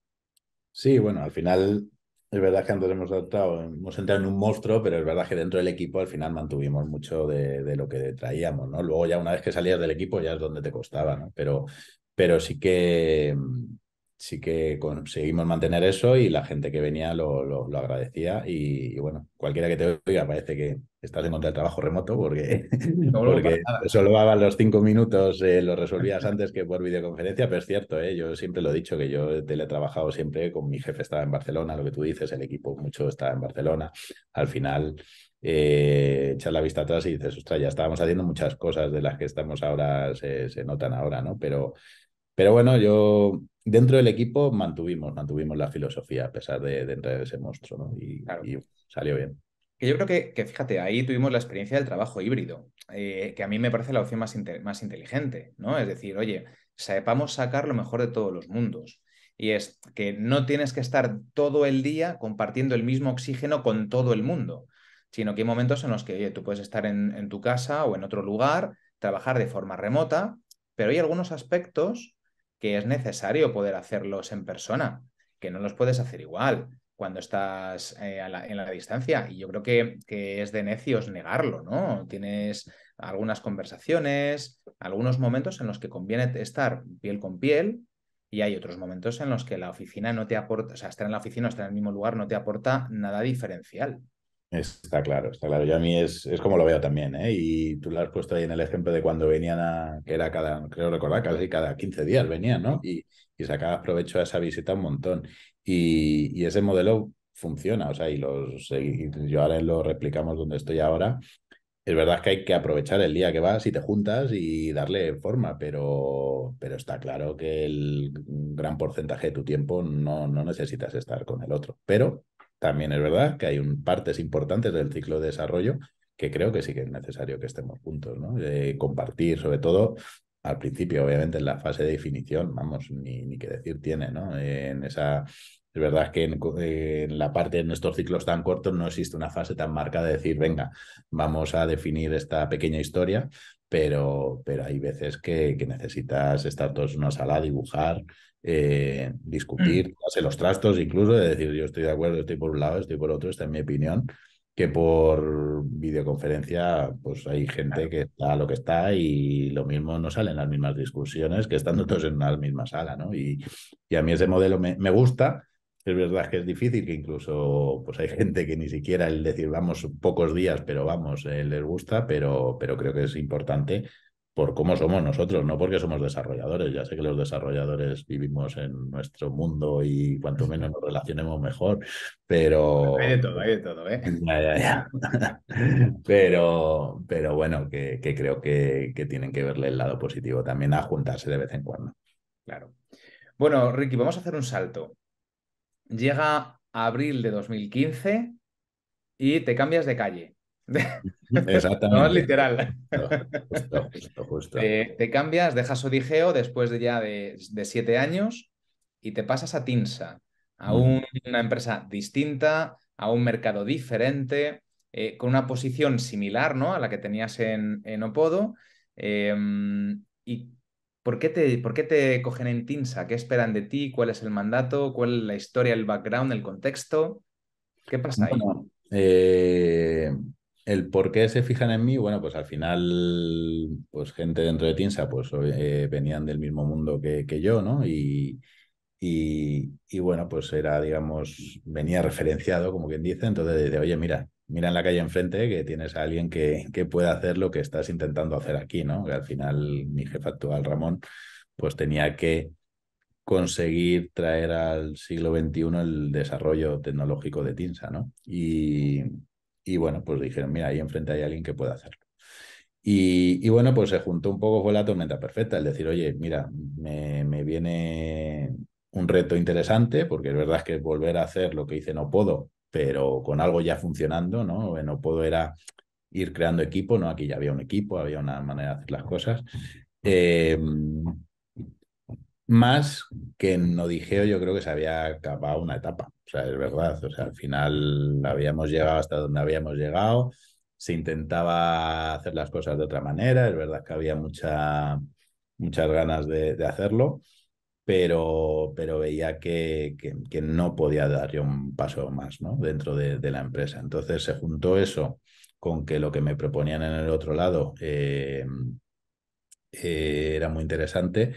Sí, bueno, al final es verdad que antes hemos entrado en un monstruo, pero es verdad que dentro del equipo al final mantuvimos mucho de lo que traíamos, ¿no? Luego ya una vez que salías del equipo ya es donde te costaba, ¿no? Pero sí que conseguimos mantener eso y la gente que venía lo agradecía y bueno, cualquiera que te oiga parece que estás en contra del trabajo remoto porque, No vuelvo para porque nada. resolvías los 5 minutos, lo resolvías antes que por videoconferencia, pero es cierto, yo siempre lo he dicho que yo he teletrabajado siempre, con mi jefe estaba en Barcelona, lo que tú dices, el equipo mucho estaba en Barcelona. Al final, echas la vista atrás y dices, ostras, ya estábamos haciendo muchas cosas de las que estamos ahora, se notan ahora, ¿no? Pero bueno, yo dentro del equipo mantuvimos la filosofía a pesar de entrar en ese monstruo, ¿no? Claro. Y salió bien. Que yo creo que, fíjate, ahí tuvimos la experiencia del trabajo híbrido, que a mí me parece la opción más inteligente, ¿no? Es decir, oye, sepamos sacar lo mejor de todos los mundos. Y es que no tienes que estar todo el día compartiendo el mismo oxígeno con todo el mundo, sino que hay momentos en los que, oye, tú puedes estar en tu casa o en otro lugar, trabajar de forma remota, pero hay algunos aspectos que es necesario poder hacerlos en persona, que no los puedes hacer igual. cuando estás en la distancia. Y yo creo que es de necios negarlo, ¿no? Tienes algunas conversaciones, algunos momentos en los que conviene estar piel con piel y hay otros momentos en los que la oficina no te aporta, o sea, estar en la oficina o estar en el mismo lugar no te aporta nada diferencial. Está claro, está claro. Yo a mí es como lo veo también, ¿eh? Y tú lo has puesto ahí en el ejemplo de cuando venían que era cada, creo recordar, casi cada 15 días venían, ¿no? Y sacabas provecho a esa visita un montón. Y ese modelo funciona, o sea, y yo ahora lo replicamos donde estoy ahora. Es verdad que hay que aprovechar el día que vas y te juntas y darle forma, pero está claro que el gran porcentaje de tu tiempo no necesitas estar con el otro. Pero también es verdad que hay partes importantes del ciclo de desarrollo que creo que sí que es necesario que estemos juntos, ¿no? Compartir, sobre todo al principio, obviamente, en la fase de definición, vamos, ni qué decir tiene, ¿no? En esa es verdad que en la parte de nuestros ciclos tan cortos no existe una fase tan marcada de decir, venga, vamos a definir esta pequeña historia, pero hay veces que necesitas estar todos en una sala, dibujar, discutir, hacer los trastos, incluso de decir, yo estoy de acuerdo, estoy por un lado, estoy por otro, esta es mi opinión, que por videoconferencia pues hay gente Claro. que está lo que está y lo mismo no salen las mismas discusiones que estando todos en una misma sala, ¿no? Y a mí ese modelo me gusta. Es verdad que es difícil, que incluso pues hay gente que ni siquiera el decir vamos pocos días, pero vamos, les gusta, pero creo que es importante por cómo somos nosotros, no porque somos desarrolladores. Ya sé que los desarrolladores vivimos en nuestro mundo y cuanto menos nos relacionemos mejor, Hay pero de todo, hay de todo, ¿eh? ya, ya, ya. Pero bueno, que creo que tienen que verle el lado positivo también a juntarse de vez en cuando. Claro. Bueno, Ricky, vamos a hacer un salto. Llega abril de 2015 y te cambias de calle. No, Exactamente. literal. Justo, justo, justo. Te cambias, dejas Odigeo después de ya de 7 años y te pasas a Tinsa, a Ujú. una empresa distinta, a un mercado diferente, con una posición similar, ¿no? A la que tenías en Opodo. Eh, ¿Y por qué te cogen en Tinsa? ¿Qué esperan de ti? ¿Cuál es el mandato? ¿Cuál es la historia, el background, el contexto? ¿Qué pasa ahí? Bueno, el por qué se fijan en mí, bueno, pues al final, pues gente dentro de Tinsa, pues venían del mismo mundo que yo, ¿no? Y bueno, pues era, digamos, venía referenciado, como quien dice, entonces de, oye, mira en la calle enfrente que tienes a alguien que puede hacer lo que estás intentando hacer aquí, ¿no? Que al final mi jefe actual, Ramón, pues tenía que conseguir traer al siglo XXI el desarrollo tecnológico de Tinsa, ¿no? Y bueno, pues dijeron, mira, ahí enfrente hay alguien que puede hacerlo. Y bueno, pues se juntó un poco, fue la tormenta perfecta, el decir, oye, mira, me viene un reto interesante, porque es verdad que volver a hacer lo que hice no puedo, pero con algo ya funcionando, ¿no? No puedo era ir creando equipo, ¿no? Aquí ya había un equipo, había una manera de hacer las cosas. Eh, Más que en Odigeo yo creo que se había acabado una etapa, o sea, es verdad, o sea, al final habíamos llegado hasta donde habíamos llegado, se intentaba hacer las cosas de otra manera, es verdad que había muchas ganas de hacerlo, pero veía que no podía dar yo un paso más, ¿no? Dentro de la empresa. Entonces se juntó eso con que lo que me proponían en el otro lado era muy interesante.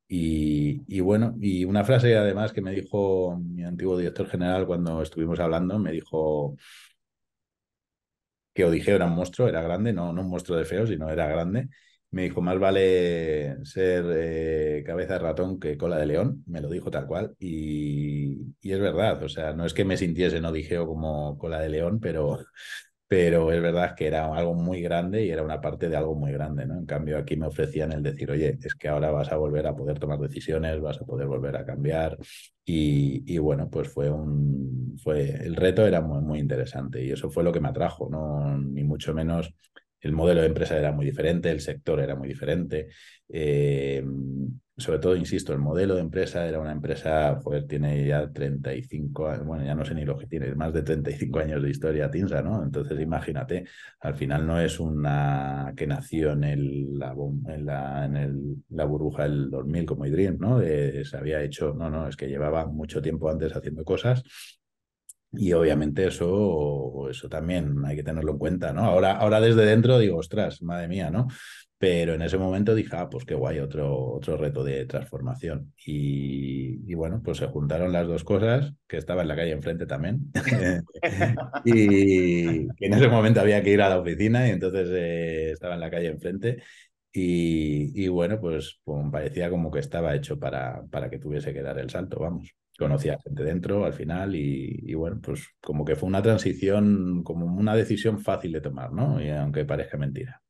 Y bueno, y una frase además que me dijo mi antiguo director general cuando estuvimos hablando, me dijo que Odigeo era un monstruo, era grande, no un monstruo de feo, sino era grande. Me dijo, más vale ser cabeza de ratón que cola de león, me lo dijo tal cual. Y es verdad, o sea, no es que me sintiese en Odigeo como cola de león, pero es verdad que era algo muy grande y era una parte de algo muy grande, ¿no? En cambio, aquí me ofrecían el decir, oye, es que ahora vas a volver a poder tomar decisiones, vas a poder volver a cambiar. Y bueno, pues el reto era muy, muy interesante y eso fue lo que me atrajo, ¿no? Ni mucho menos. El modelo de empresa era muy diferente, el sector era muy diferente. Eh, Sobre todo, insisto, el modelo de empresa era una empresa, joder, tiene ya 35 años, bueno, ya no sé ni lo que tiene, más de 35 años de historia Tinsa, ¿no? Entonces, imagínate, al final no es una que nació en la burbuja del 2000 como iDream, ¿no? Se había hecho, no, es que llevaba mucho tiempo antes haciendo cosas Y obviamente eso también hay que tenerlo en cuenta, ¿no? Ahora desde dentro digo, ostras, madre mía, ¿no? Pero en ese momento dije, ah, pues qué guay, otro reto de transformación. Y bueno, pues se juntaron las dos cosas, que estaba en la calle enfrente también. Y que en ese momento había que ir a la oficina y entonces estaba en la calle enfrente. Y bueno, pues parecía como que estaba hecho para que tuviese que dar el salto, vamos. Conocía gente dentro al final y bueno, pues como que fue una transición, como una decisión fácil de tomar, ¿no? Y aunque parezca mentira.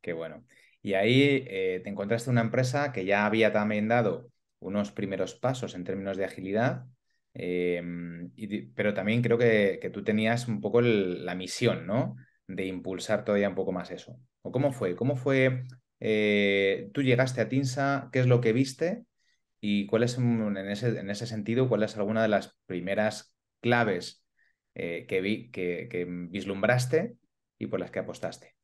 Qué bueno. Y ahí te encontraste una empresa que ya había también dado unos primeros pasos en términos de agilidad, pero también creo que tú tenías un poco la misión, ¿no? De impulsar todavía un poco más eso. ¿O cómo fue? ¿Cómo fue? Tú llegaste a Tinsa, ¿qué es lo que viste? ¿Y cuáles, en ese sentido, cuál es alguna de las primeras claves que vislumbraste y por las que apostaste?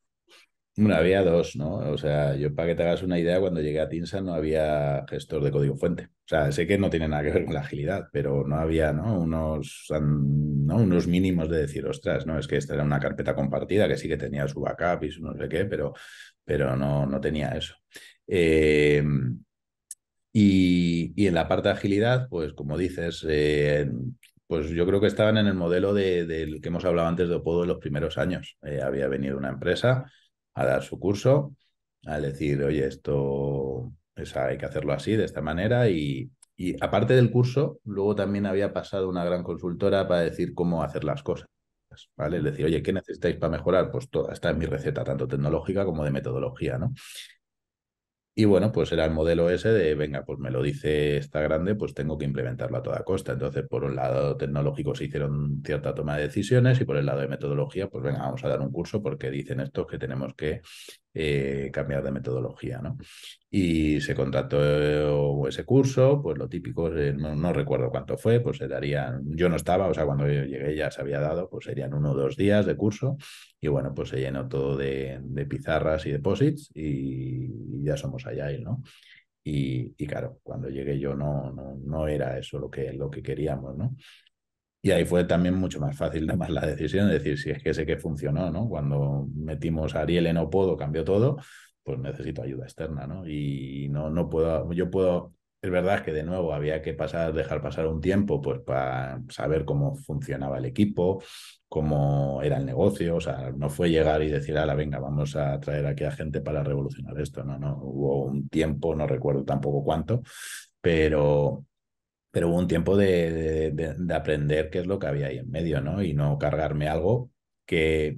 Bueno, había dos, ¿no? O sea, yo para que te hagas una idea, cuando llegué a Tinsa no había gestor de código fuente. O sea, sé que no tiene nada que ver con la agilidad, pero no había, ¿no? Unos mínimos de decir, ostras, no, es que esta era una carpeta compartida que sí que tenía su backup y su no sé qué, pero no tenía eso. Eh, y en la parte de agilidad, pues como dices, pues yo creo que estaban en el modelo del que hemos hablado antes de Opodo en los primeros años. Había venido una empresa a dar su curso, a decir, oye, hay que hacerlo así, de esta manera. Y aparte del curso, luego también había pasado una gran consultora para decir cómo hacer las cosas. ¿Vale? Es decir, oye, ¿qué necesitáis para mejorar? Pues toda esta es mi receta, tanto tecnológica como de metodología, ¿no? Y bueno, pues era el modelo ese de, venga, pues me lo dice esta grande, pues tengo que implementarlo a toda costa. Entonces, por un lado tecnológico se hicieron cierta toma de decisiones y por el lado de metodología, pues venga, vamos a dar un curso porque dicen estos que tenemos que cambiar de metodología, ¿no? Y se contrató ese curso, pues lo típico, no recuerdo cuánto fue, pues se darían, yo no estaba, o sea, cuando yo llegué ya se había dado, pues serían 1 o 2 días de curso y bueno, pues se llenó todo de pizarras y deposits y ya somos Agile, ¿no? Y claro, cuando llegué yo no era eso lo que queríamos, ¿no? Y ahí fue también mucho más fácil tomar la decisión de decir, si es que sé que funcionó, ¿no? Cuando metimos a Ariel en Opodo, cambió todo, pues necesito ayuda externa, ¿no? Y no puedo, yo puedo, es verdad que de nuevo había que dejar pasar un tiempo, pues para saber cómo funcionaba el equipo, cómo era el negocio, o sea, no fue llegar y decir, ala, venga, vamos a traer aquí a gente para revolucionar esto, no, hubo un tiempo, no recuerdo tampoco cuánto, pero hubo un tiempo de aprender qué es lo que había ahí en medio, ¿no? Y no cargarme algo que,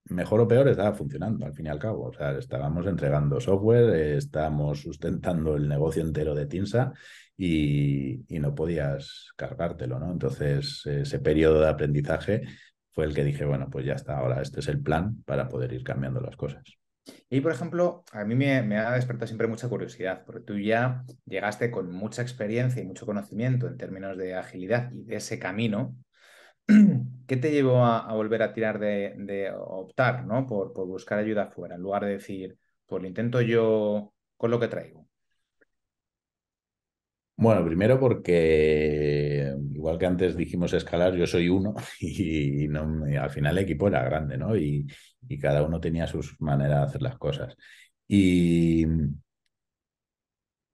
mejor o peor, estaba funcionando, al fin y al cabo. O sea, estábamos entregando software, estábamos sustentando el negocio entero de Tinsa y no podías cargártelo, ¿no? Entonces, ese periodo de aprendizaje fue el que dije, bueno, pues ya está, ahora este es el plan para poder ir cambiando las cosas. Y, por ejemplo, a mí me ha despertado siempre mucha curiosidad, porque tú ya llegaste con mucha experiencia y mucho conocimiento en términos de agilidad y de ese camino. ¿Qué te llevó a volver a tirar de optar, ¿no? por buscar ayuda afuera, en lugar de decir, pues lo intento yo con lo que traigo? Bueno, primero porque, igual que antes dijimos escalar, yo soy uno y al final el equipo era grande, ¿no? Y cada uno tenía sus maneras de hacer las cosas. Y,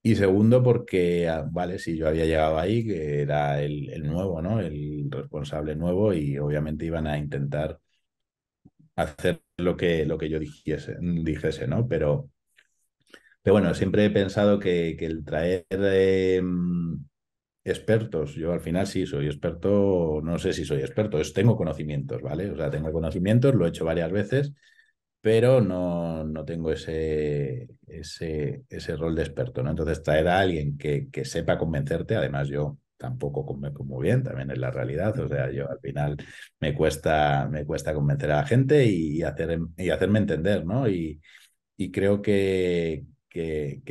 y segundo porque, vale, si yo había llegado ahí, que era el nuevo, ¿no? El responsable nuevo y obviamente iban a intentar hacer lo que yo dijese, ¿no? Pero bueno, siempre he pensado que el traer expertos, yo al final sí soy experto, no sé si soy experto, tengo conocimientos, ¿vale? O sea, tengo conocimientos, lo he hecho varias veces, pero no tengo ese rol de experto, ¿no? Entonces, traer a alguien que sepa convencerte, además yo tampoco convenzo muy bien, también es la realidad, o sea, yo al final me cuesta convencer a la gente y hacerme entender, ¿no? Y creo que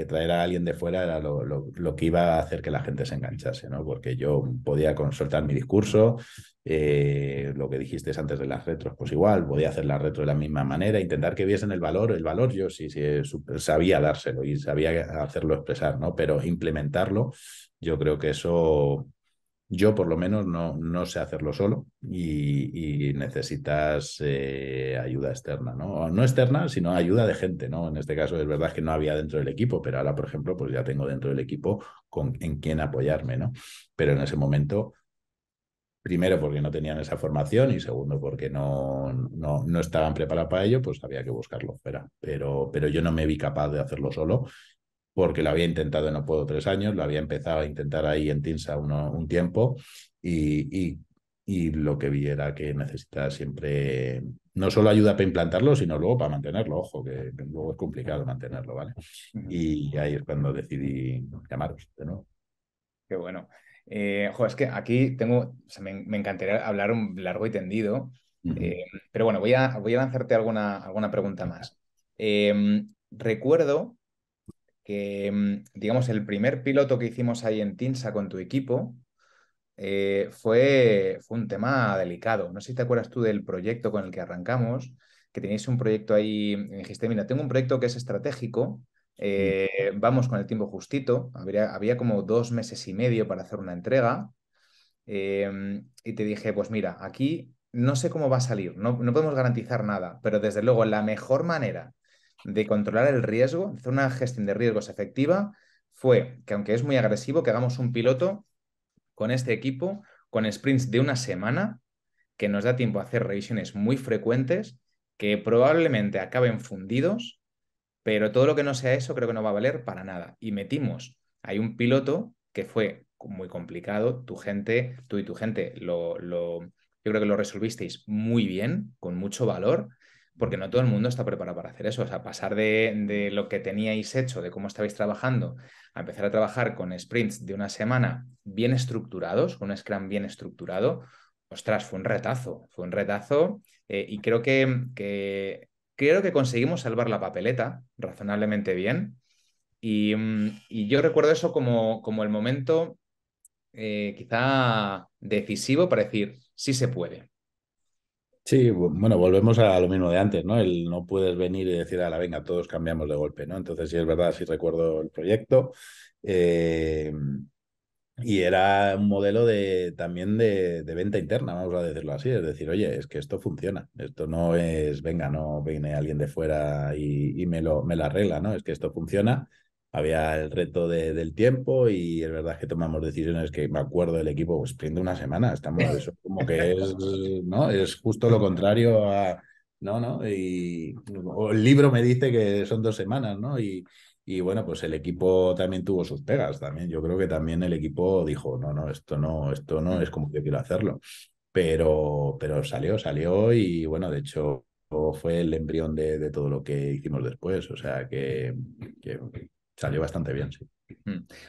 traer a alguien de fuera era lo que iba a hacer que la gente se enganchase, ¿no? Porque yo podía soltar mi discurso, lo que dijiste antes de las retros, pues igual, podía hacer las retros de la misma manera, intentar que viesen el valor yo sí sabía dárselo y sabía hacerlo expresar, ¿no? Pero implementarlo, yo creo que eso Yo por lo menos no sé hacerlo solo y necesitas ayuda externa, ¿no? O no externa, sino ayuda de gente, ¿no? En este caso es verdad que no había dentro del equipo, pero ahora, por ejemplo, pues ya tengo dentro del equipo en quien apoyarme, ¿no? Pero en ese momento, primero porque no tenían esa formación y segundo porque no estaban preparados para ello, pues había que buscarlo fuera. Pero yo no me vi capaz de hacerlo solo porque lo había intentado en No Puedo 3 años, lo había empezado a intentar ahí en Tinsa un tiempo y, y lo que vi era que necesitaba siempre no solo ayuda para implantarlo, sino luego para mantenerlo, ojo, que luego es complicado mantenerlo, ¿vale? Ujú. Y ahí es cuando decidí llamaros de nuevo. Qué bueno. Es que aquí tengo, o sea, me encantaría hablar un largo y tendido, Ujú. pero bueno, voy a lanzarte alguna pregunta más. Recuerdo que, digamos, el primer piloto que hicimos ahí en Tinsa con tu equipo fue un tema delicado. No sé si te acuerdas tú del proyecto con el que arrancamos, que teníais un proyecto ahí, y dijiste, mira, tengo un proyecto que es estratégico, vamos con el tiempo justito, había como 2 meses y medio para hacer una entrega, y te dije, pues mira, aquí no sé cómo va a salir, no podemos garantizar nada, pero desde luego la mejor manera de controlar el riesgo, hacer una gestión de riesgos efectiva, fue que aunque es muy agresivo, que hagamos un piloto con este equipo, con sprints de una semana, que nos da tiempo a hacer revisiones muy frecuentes, que probablemente acaben fundidos, pero todo lo que no sea eso creo que no va a valer para nada. Y metimos, hay un piloto que fue muy complicado, tú y tu gente yo creo que lo resolvisteis muy bien, con mucho valor, porque no todo el mundo está preparado para hacer eso. O sea, pasar de lo que teníais hecho, de cómo estabais trabajando, a empezar a trabajar con sprints de una semana bien estructurados, con un Scrum bien estructurado, ostras, fue un retazo y creo que conseguimos salvar la papeleta razonablemente bien. Y yo recuerdo eso como el momento quizá decisivo para decir, sí se puede. Sí, bueno, volvemos a lo mismo de antes, ¿no? El no puedes venir y decir, a la venga, todos cambiamos de golpe, ¿no? Entonces, sí es verdad, sí recuerdo el proyecto. eh, y era un modelo también de venta interna, vamos a decirlo así. Es decir, oye, es que esto funciona. Esto no es, venga, no viene alguien de fuera y me lo arregla, ¿no? Es que esto funciona. Había el reto del tiempo y es verdad que tomamos decisiones que me acuerdo del equipo, pues prende una semana. Estamos, eso como que es, ¿no? Es justo lo contrario a, no, ¿no? O el libro me dice que son 2 semanas, ¿no? Y bueno, pues el equipo también tuvo sus pegas también. Yo creo que también el equipo dijo, esto no es como yo quiero hacerlo. Pero salió y bueno, de hecho fue el embrión de todo lo que hicimos después. O sea que salió bastante bien, sí.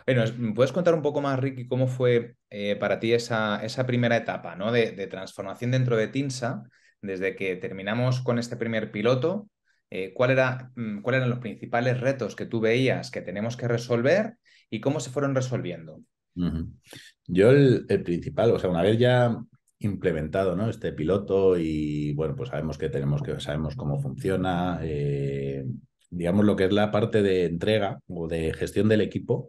Bueno, ¿me puedes contar un poco más, Ricky, cómo fue para ti esa primera etapa, ¿no? de transformación dentro de Tinsa, desde que terminamos con este primer piloto? ¿Cuáles eran los principales retos que tú veías que tenemos que resolver y cómo se fueron resolviendo? Ujú. Yo el principal, o sea, una vez ya implementado, ¿no? Este piloto y bueno, pues sabemos cómo funciona, digamos lo que es la parte de entrega o de gestión del equipo,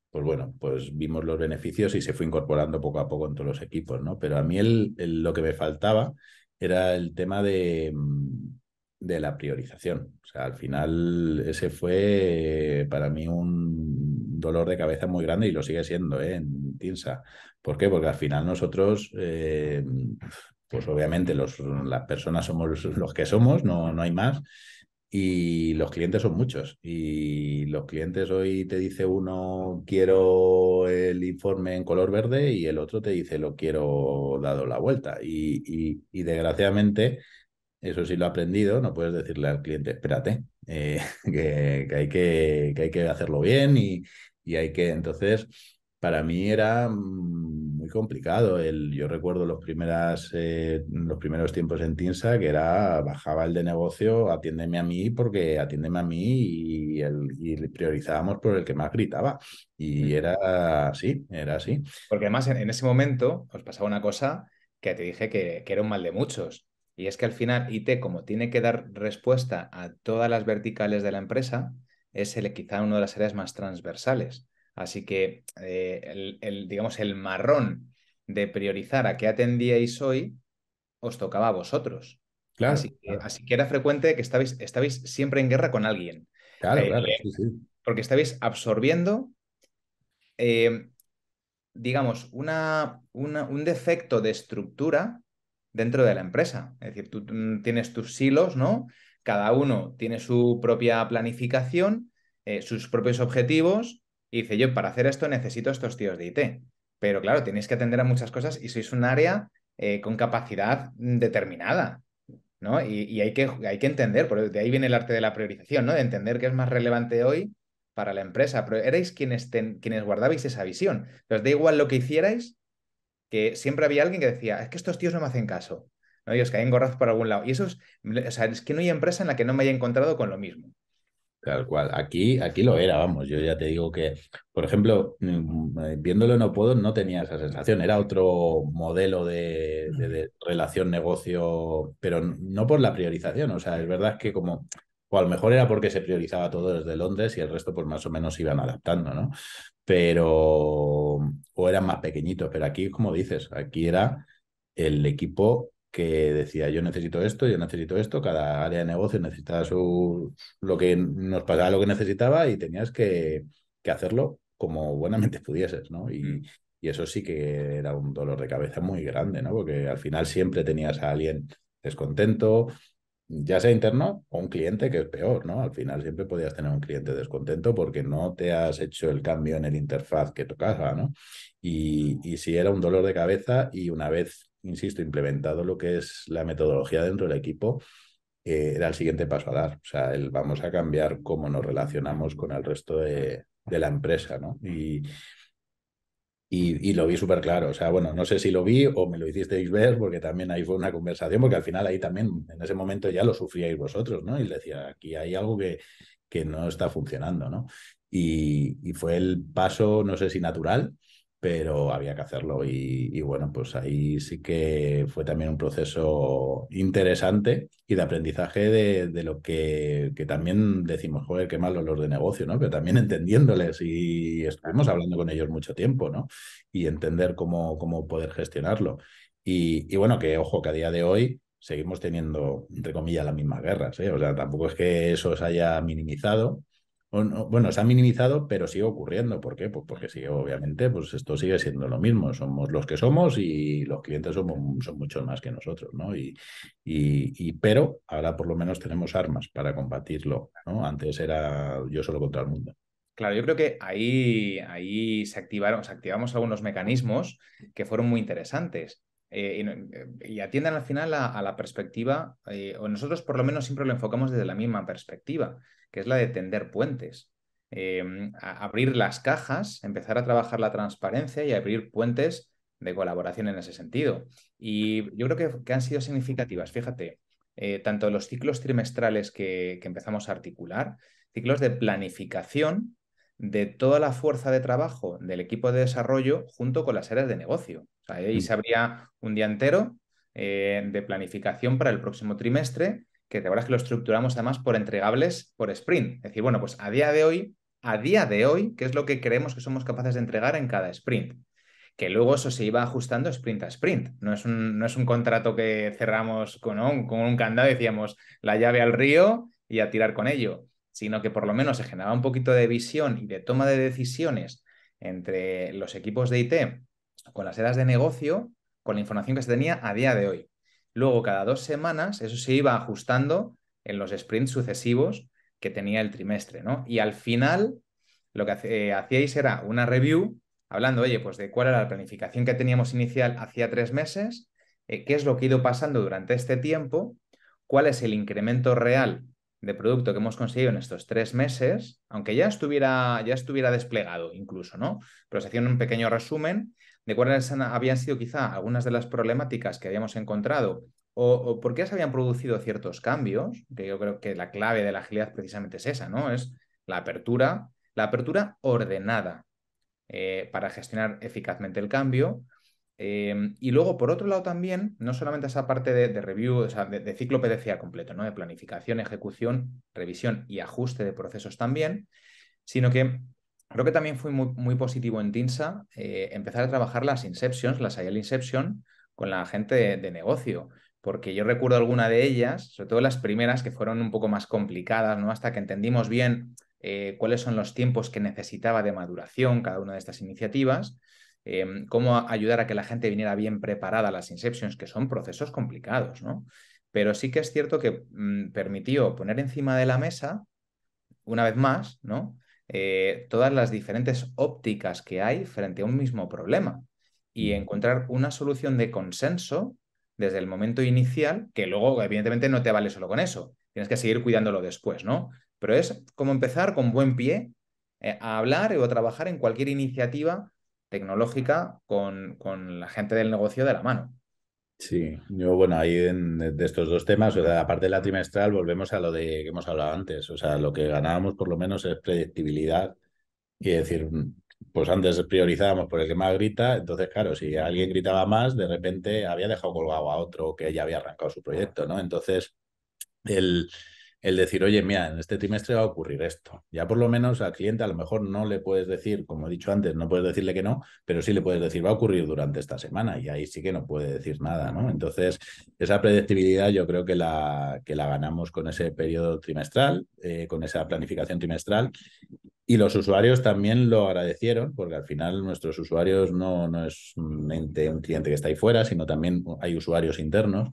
pues bueno, pues vimos los beneficios y se fue incorporando poco a poco en todos los equipos, ¿no? Pero a mí lo que me faltaba era el tema de la priorización. O sea, al final ese fue para mí un dolor de cabeza muy grande y lo sigue siendo, en Tinsa. ¿Por qué? Porque al final nosotros, pues obviamente las personas somos los que somos, no hay más. Y los clientes son muchos. Y los clientes hoy te dice uno, quiero el informe en color verde y el otro te dice, lo quiero dado la vuelta. Y desgraciadamente, eso sí lo he aprendido, no puedes decirle al cliente, espérate, que hay que hacerlo bien y hay que, entonces, para mí era muy complicado. Yo recuerdo los primeros tiempos en Tinsa que bajaba el de negocio, atiéndeme a mí porque atiéndeme a mí y priorizábamos por el que más gritaba. Y era así. Porque además en ese momento os pasaba una cosa que te dije que era un mal de muchos. Y es que al final IT, como tiene que dar respuesta a todas las verticales de la empresa, es quizá una de las áreas más transversales. Así que, digamos, el marrón de priorizar a qué atendíais hoy, os tocaba a vosotros. Claro, claro, Así que era frecuente que estabais siempre en guerra con alguien, claro, eh, claro, sí, sí. porque estabais absorbiendo, eh, digamos, un defecto de estructura dentro de la empresa. Es decir, tú tienes tus silos, ¿no? Cada uno tiene su propia planificación, sus propios objetivos, y dice, yo para hacer esto necesito estos tíos de IT. Pero claro, tenéis que atender a muchas cosas y sois un área con capacidad determinada. ¿No? Y hay que entender, porque de ahí viene el arte de la priorización, ¿no? De entender qué es más relevante hoy para la empresa. Pero erais quienes guardabais esa visión. Pero os da igual lo que hicierais, que siempre había alguien que decía, es que estos tíos no me hacen caso, ¿no? Y os caen gorrazos por algún lado. Y eso es, o sea, es que no hay empresa en la que no me haya encontrado con lo mismo. Tal cual. Aquí lo era, vamos. Yo ya te digo que, por ejemplo, viéndolo en Opodo no tenía esa sensación. Era otro modelo de relación negocio, pero no por la priorización. O sea, es verdad que como, o a lo mejor era porque se priorizaba todo desde Londres y el resto pues más o menos iban adaptando, ¿no? Pero, o eran más pequeñitos. Pero aquí, como dices, aquí era el equipo que decía yo necesito esto, cada área de negocio necesitaba lo que nos pasaba, lo que necesitaba y tenías que hacerlo como buenamente pudieses, ¿no? Mm. Y eso sí que era un dolor de cabeza muy grande, ¿no? Porque al final siempre tenías a alguien descontento, ya sea interno o un cliente que es peor, ¿no? Al final siempre podías tener un cliente descontento porque no te has hecho el cambio en el interfaz que tocaba, ¿no? Y sí era un dolor de cabeza y una vez, insisto, implementado lo que es la metodología dentro del equipo, era el siguiente paso a dar. O sea, vamos a cambiar cómo nos relacionamos con el resto de la empresa, ¿no? Y lo vi súper claro. O sea, bueno, no sé si lo vi o me lo hicisteis ver, porque también ahí fue una conversación, porque al final ahí también, en ese momento ya lo sufríais vosotros, ¿no? Y le decía, aquí hay algo que no está funcionando, ¿no? Y fue el paso, no sé si natural, pero había que hacerlo. Y bueno, pues ahí sí que fue también un proceso interesante y de aprendizaje de lo que también decimos, joder, qué malos los de negocio, ¿no? Pero también entendiéndoles y estuvimos hablando con ellos mucho tiempo, ¿no? Y entender cómo poder gestionarlo. Y bueno, que ojo, que a día de hoy seguimos teniendo, entre comillas, las mismas guerras, ¿eh? O sea, tampoco es que eso se haya minimizado. Bueno, se ha minimizado, pero sigue ocurriendo. ¿Por qué? Pues porque sigue, obviamente, pues esto sigue siendo lo mismo. Somos los que somos y los clientes son muchos más que nosotros, ¿no? Pero ahora por lo menos tenemos armas para combatirlo, ¿no? Antes era yo solo contra el mundo. Claro, yo creo que ahí se activamos algunos mecanismos que fueron muy interesantes y atienden al final a la perspectiva, o nosotros por lo menos siempre lo enfocamos desde la misma perspectiva, que es la de tender puentes. Abrir las cajas, empezar a trabajar la transparencia y abrir puentes de colaboración en ese sentido. Y yo creo que han sido significativas, fíjate, tanto los ciclos trimestrales que empezamos a articular, ciclos de planificación de toda la fuerza de trabajo del equipo de desarrollo junto con las áreas de negocio. O sea, ahí se abría un día entero de planificación para el próximo trimestre, que te acuerdas que lo estructuramos además por entregables por sprint. Es decir, bueno, pues a día de hoy, ¿qué es lo que creemos que somos capaces de entregar en cada sprint? Que luego eso se iba ajustando sprint a sprint. No es un contrato que cerramos con un candado y decíamos la llave al río y a tirar con ello, sino que por lo menos se generaba un poquito de visión y de toma de decisiones entre los equipos de IT con las áreas de negocio, con la información que se tenía a día de hoy. Luego, cada 2 semanas, eso se iba ajustando en los sprints sucesivos que tenía el trimestre, ¿no? Y al final, lo que hacíais era una review hablando, oye, pues de cuál era la planificación que teníamos inicial hacía 3 meses, qué es lo que ha ido pasando durante este tiempo, cuál es el incremento real de producto que hemos conseguido en estos 3 meses, aunque ya estuviera desplegado incluso, ¿no? Pero se hacía un pequeño resumen de cuáles habían sido quizá algunas de las problemáticas que habíamos encontrado o por qué se habían producido ciertos cambios, que yo creo que la clave de la agilidad precisamente es esa, ¿no? Es la apertura ordenada para gestionar eficazmente el cambio. Y luego, por otro lado, también, no solamente esa parte de review, o sea, de ciclo PDCA completo, ¿no? De planificación, ejecución, revisión y ajuste de procesos también, sino que creo que también fue muy positivo en Tinsa empezar a trabajar las Inceptions, las Agile Inception, con la gente de negocio, porque yo recuerdo alguna de ellas, sobre todo las primeras, que fueron un poco más complicadas, ¿no? Hasta que entendimos bien cuáles son los tiempos que necesitaba de maduración cada una de estas iniciativas, cómo ayudar a que la gente viniera bien preparada a las Inceptions, que son procesos complicados, ¿no? Pero sí que es cierto que permitió poner encima de la mesa, una vez más, ¿no? Todas las diferentes ópticas que hay frente a un mismo problema y encontrar una solución de consenso desde el momento inicial, que luego evidentemente no te vale solo con eso, tienes que seguir cuidándolo después, ¿no? Pero es como empezar con buen pie a hablar o a trabajar en cualquier iniciativa tecnológica con la gente del negocio de la mano. Sí, yo bueno, ahí de estos dos temas, o sea, aparte de la trimestral, volvemos a lo de que hemos hablado antes, o sea, lo que ganábamos por lo menos es predictibilidad y decir, pues antes priorizábamos por el que más grita, entonces claro, si alguien gritaba más, de repente había dejado colgado a otro que ya había arrancado su proyecto, ¿no? Entonces, el, el decir, oye, mira, en este trimestre va a ocurrir esto. Ya por lo menos al cliente a lo mejor no le puedes decir, como he dicho antes, no puedes decirle que no, pero sí le puedes decir, va a ocurrir durante esta semana y ahí sí que no puede decir nada, ¿no? Entonces, esa predictibilidad yo creo que la ganamos con ese periodo trimestral, con esa planificación trimestral. Y los usuarios también lo agradecieron, porque al final nuestros usuarios no es un ente, un cliente que está ahí fuera, sino también hay usuarios internos.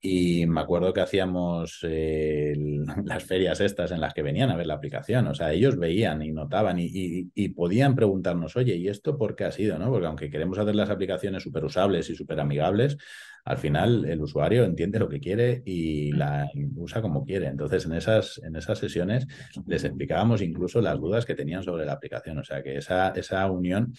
Y me acuerdo que hacíamos las ferias estas en las que venían a ver la aplicación. O sea, ellos veían y notaban y podían preguntarnos, oye, ¿y esto por qué ha sido? ¿No? Porque aunque queremos hacer las aplicaciones súper usables y súper amigables, al final el usuario entiende lo que quiere y la usa como quiere. Entonces, en esas sesiones les explicábamos incluso las dudas que tenían sobre la aplicación. O sea, que esa unión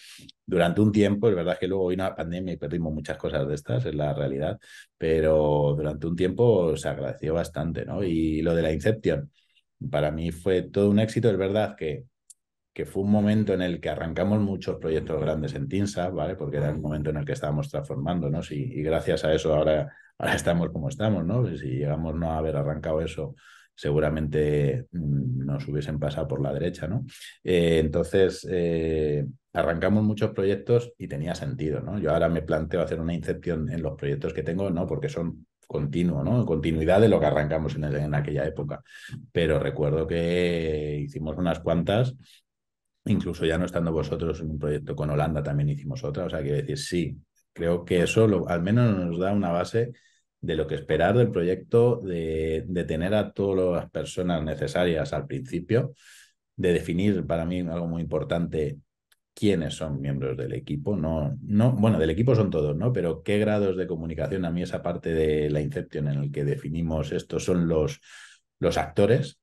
durante un tiempo, es verdad que luego vino la pandemia y perdimos muchas cosas de estas, es la realidad, pero durante un tiempo se agradeció bastante, ¿no? Y lo de la Inception, para mí fue todo un éxito, es verdad que fue un momento en el que arrancamos muchos proyectos grandes en Tinsa, ¿vale? Porque era el momento en el que estábamos transformándonos y gracias a eso ahora estamos como estamos, ¿no? Pues si llegamos no a haber arrancado eso, seguramente nos hubiesen pasado por la derecha, ¿no? Entonces, arrancamos muchos proyectos y tenía sentido, ¿no? Yo ahora me planteo hacer una incepción en los proyectos que tengo, ¿no? Porque son continuo, ¿no? Continuidad de lo que arrancamos en aquella época. Pero recuerdo que hicimos unas cuantas. Incluso ya no estando vosotros en un proyecto con Holanda, también hicimos otra. O sea, quiero decir, sí, creo que eso al menos nos da una base de lo que esperar del proyecto, de tener a todas las personas necesarias al principio, de definir para mí algo muy importante, quiénes son miembros del equipo. Bueno, del equipo son todos, ¿no? Pero qué grados de comunicación, a mí esa parte de la Inception en el que definimos estos son los actores,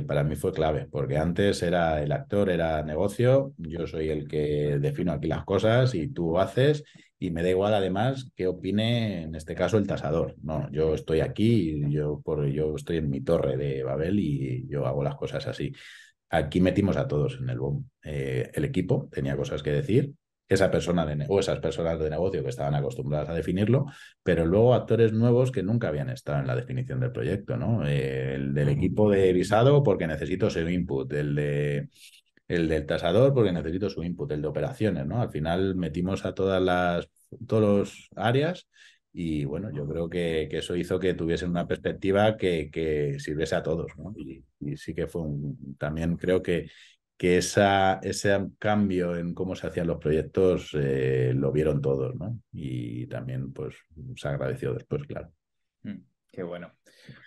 para mí fue clave, porque antes era el actor, era negocio, yo soy el que defino aquí las cosas y tú haces, y me da igual además qué opine, en este caso, el tasador. No, yo estoy aquí, yo estoy en mi torre de Babel y yo hago las cosas así. Aquí metimos a todos en el boom. El equipo tenía cosas que decir, esa persona o esas personas de negocio que estaban acostumbradas a definirlo, pero luego actores nuevos que nunca habían estado en la definición del proyecto, ¿no? El del equipo de visado porque necesito su input, el del tasador porque necesito su input, el de operaciones, ¿no? Al final metimos a todas las áreas y bueno, yo creo que eso hizo que tuviesen una perspectiva que sirviese a todos, ¿no? Y sí que fue también creo que ese cambio en cómo se hacían los proyectos lo vieron todos, ¿no? Y también pues se agradeció después, claro. Mm, qué bueno.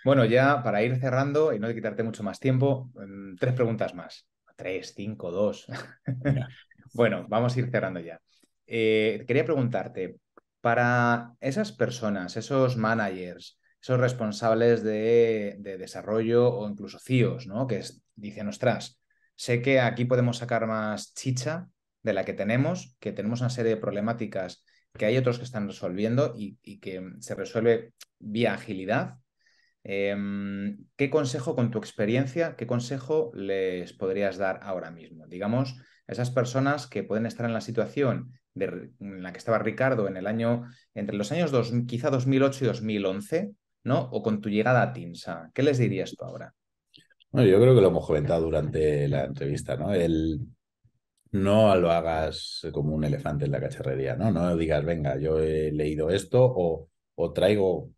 Bueno, ya para ir cerrando y no de quitarte mucho más tiempo, tres preguntas más. Tres, cinco, dos. Venga. Bueno, vamos a ir cerrando ya. Quería preguntarte, para esas personas, esos managers, esos responsables de desarrollo o incluso CIOs, ¿no? Que dicen, ostras, sé que aquí podemos sacar más chicha de la que tenemos una serie de problemáticas que hay otros que están resolviendo y que se resuelve vía agilidad. ¿Qué consejo, con tu experiencia, qué consejo les podrías dar ahora mismo? Digamos, a esas personas que pueden estar en la situación en la que estaba Ricardo en el año, entre los años quizá 2008 y 2011, ¿no? O con tu llegada a Tinsa. ¿Qué les dirías tú ahora? Bueno, yo creo que lo hemos comentado durante la entrevista, ¿no? no lo hagas como un elefante en la cacharrería, ¿no? No digas, venga, yo he leído esto o traigo,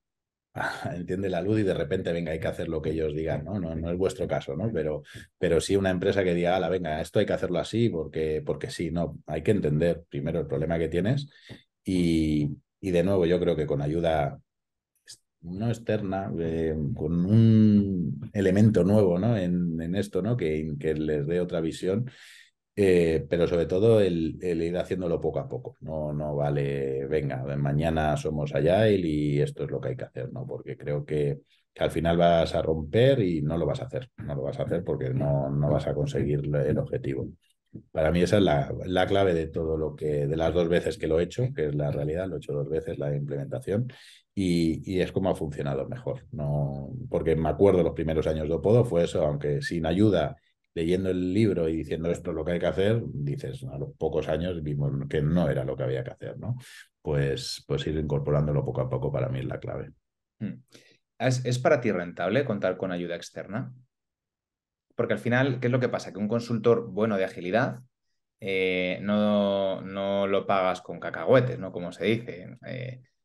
entiende la luz y de repente venga, hay que hacer lo que ellos digan, ¿no? No, no es vuestro caso, ¿no? Pero sí una empresa que diga, ala, venga, esto hay que hacerlo así porque sí, no, hay que entender primero el problema que tienes y de nuevo yo creo que con ayuda no externa, con un elemento nuevo, ¿no? En esto, ¿no? Que les dé otra visión, pero sobre todo el ir haciéndolo poco a poco. No, no vale, venga, mañana somos Agile y esto es lo que hay que hacer, ¿no? Porque creo que al final vas a romper y no lo vas a hacer. No lo vas a hacer porque no, no vas a conseguir el objetivo. Para mí esa es la clave de todo lo que, de las 2 veces que lo he hecho, que es la realidad, lo he hecho 2 veces la implementación, y es como ha funcionado mejor. No, porque me acuerdo los primeros años de Opodo fue eso, aunque sin ayuda, leyendo el libro y diciendo esto es lo que hay que hacer, dices, a los pocos años vimos que no era lo que había que hacer, ¿no? Pues ir incorporándolo poco a poco para mí es la clave. Mm. ¿Es para ti rentable contar con ayuda externa? Porque al final, ¿qué es lo que pasa? Que un consultor bueno de agilidad no lo pagas con cacahuetes, ¿no? Como se dice.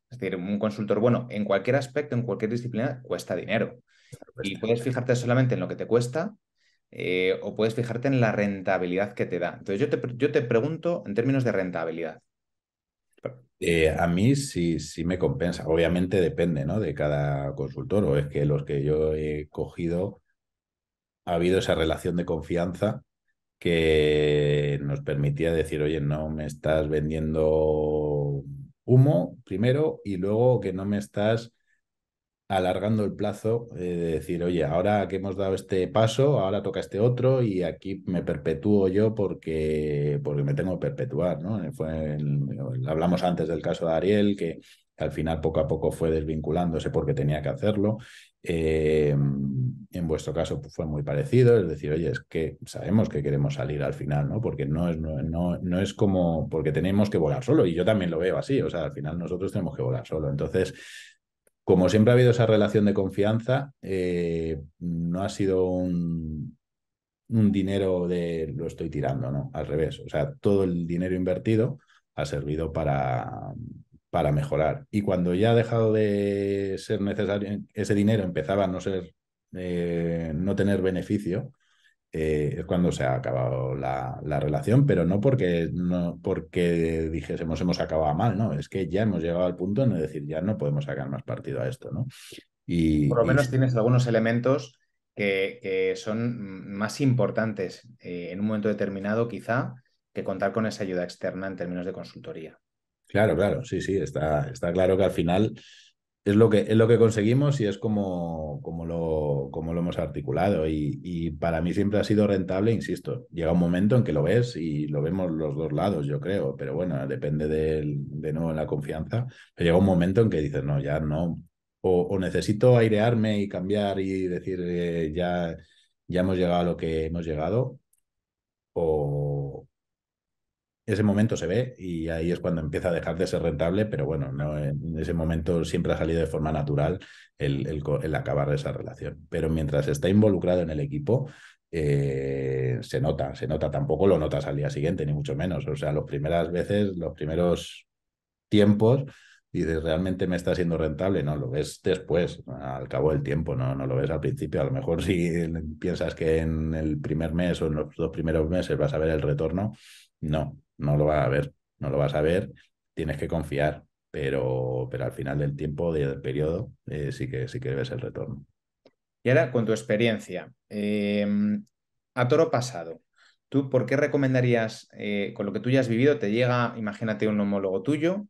Es decir, un consultor bueno en cualquier aspecto, en cualquier disciplina, cuesta dinero. Y puedes fijarte solamente en lo que te cuesta o puedes fijarte en la rentabilidad que te da. Entonces yo te pregunto en términos de rentabilidad. A mí sí, sí me compensa. Obviamente depende, ¿no? De cada consultor, o es que los que yo he cogido ha habido esa relación de confianza que nos permitía decir, oye, no me estás vendiendo humo primero y luego que no me estás alargando el plazo de decir, oye, ahora que hemos dado este paso, ahora toca este otro y aquí me perpetúo yo porque me tengo que perpetuar, ¿no? Hablamos antes del caso de Ariel, que al final poco a poco fue desvinculándose porque tenía que hacerlo. En vuestro caso pues, fue muy parecido, es decir, oye, es que sabemos que queremos salir al final, ¿no? Porque no es como, porque tenemos que volar solo, y yo también lo veo así, o sea, al final nosotros tenemos que volar solo. Entonces, como siempre ha habido esa relación de confianza, no ha sido un dinero de lo estoy tirando, ¿no? Al revés. O sea, todo el dinero invertido ha servido para mejorar. Y cuando ya ha dejado de ser necesario, ese dinero empezaba a no ser, no tener beneficio, es cuando se ha acabado la relación, pero no porque dijésemos hemos acabado mal, no, es que ya hemos llegado al punto en decir ya no podemos sacar más partido a esto, ¿no? Por lo Y menos tienes algunos elementos que son más importantes en un momento determinado, quizá, que contar con esa ayuda externa en términos de consultoría. claro, claro, sí, sí, está claro que al final es lo que conseguimos y es como lo hemos articulado. Y para mí siempre ha sido rentable, insisto. Llega un momento en que lo ves y lo vemos los dos lados, yo creo, pero bueno, depende de nuevo la confianza. Pero llega un momento en que dices, no, ya no. O necesito airearme y cambiar y decir, ya hemos llegado a lo que hemos llegado, o, ese momento se ve y ahí es cuando empieza a dejar de ser rentable, pero bueno, no, en ese momento siempre ha salido de forma natural el acabar esa relación. Pero mientras está involucrado en el equipo, se nota, tampoco lo notas al día siguiente, ni mucho menos. O sea, las primeras veces, los primeros tiempos, dices, ¿realmente me está siendo rentable? No, lo ves después, al cabo del tiempo, no lo ves al principio. A lo mejor si piensas que en el primer mes o en los 2 primeros meses vas a ver el retorno, no lo vas a ver, no lo vas a ver, tienes que confiar, pero al final del tiempo, del periodo, sí que ves el retorno. Y ahora, con tu experiencia, a toro pasado, ¿tú por qué recomendarías, con lo que tú ya has vivido, te llega, imagínate, un homólogo tuyo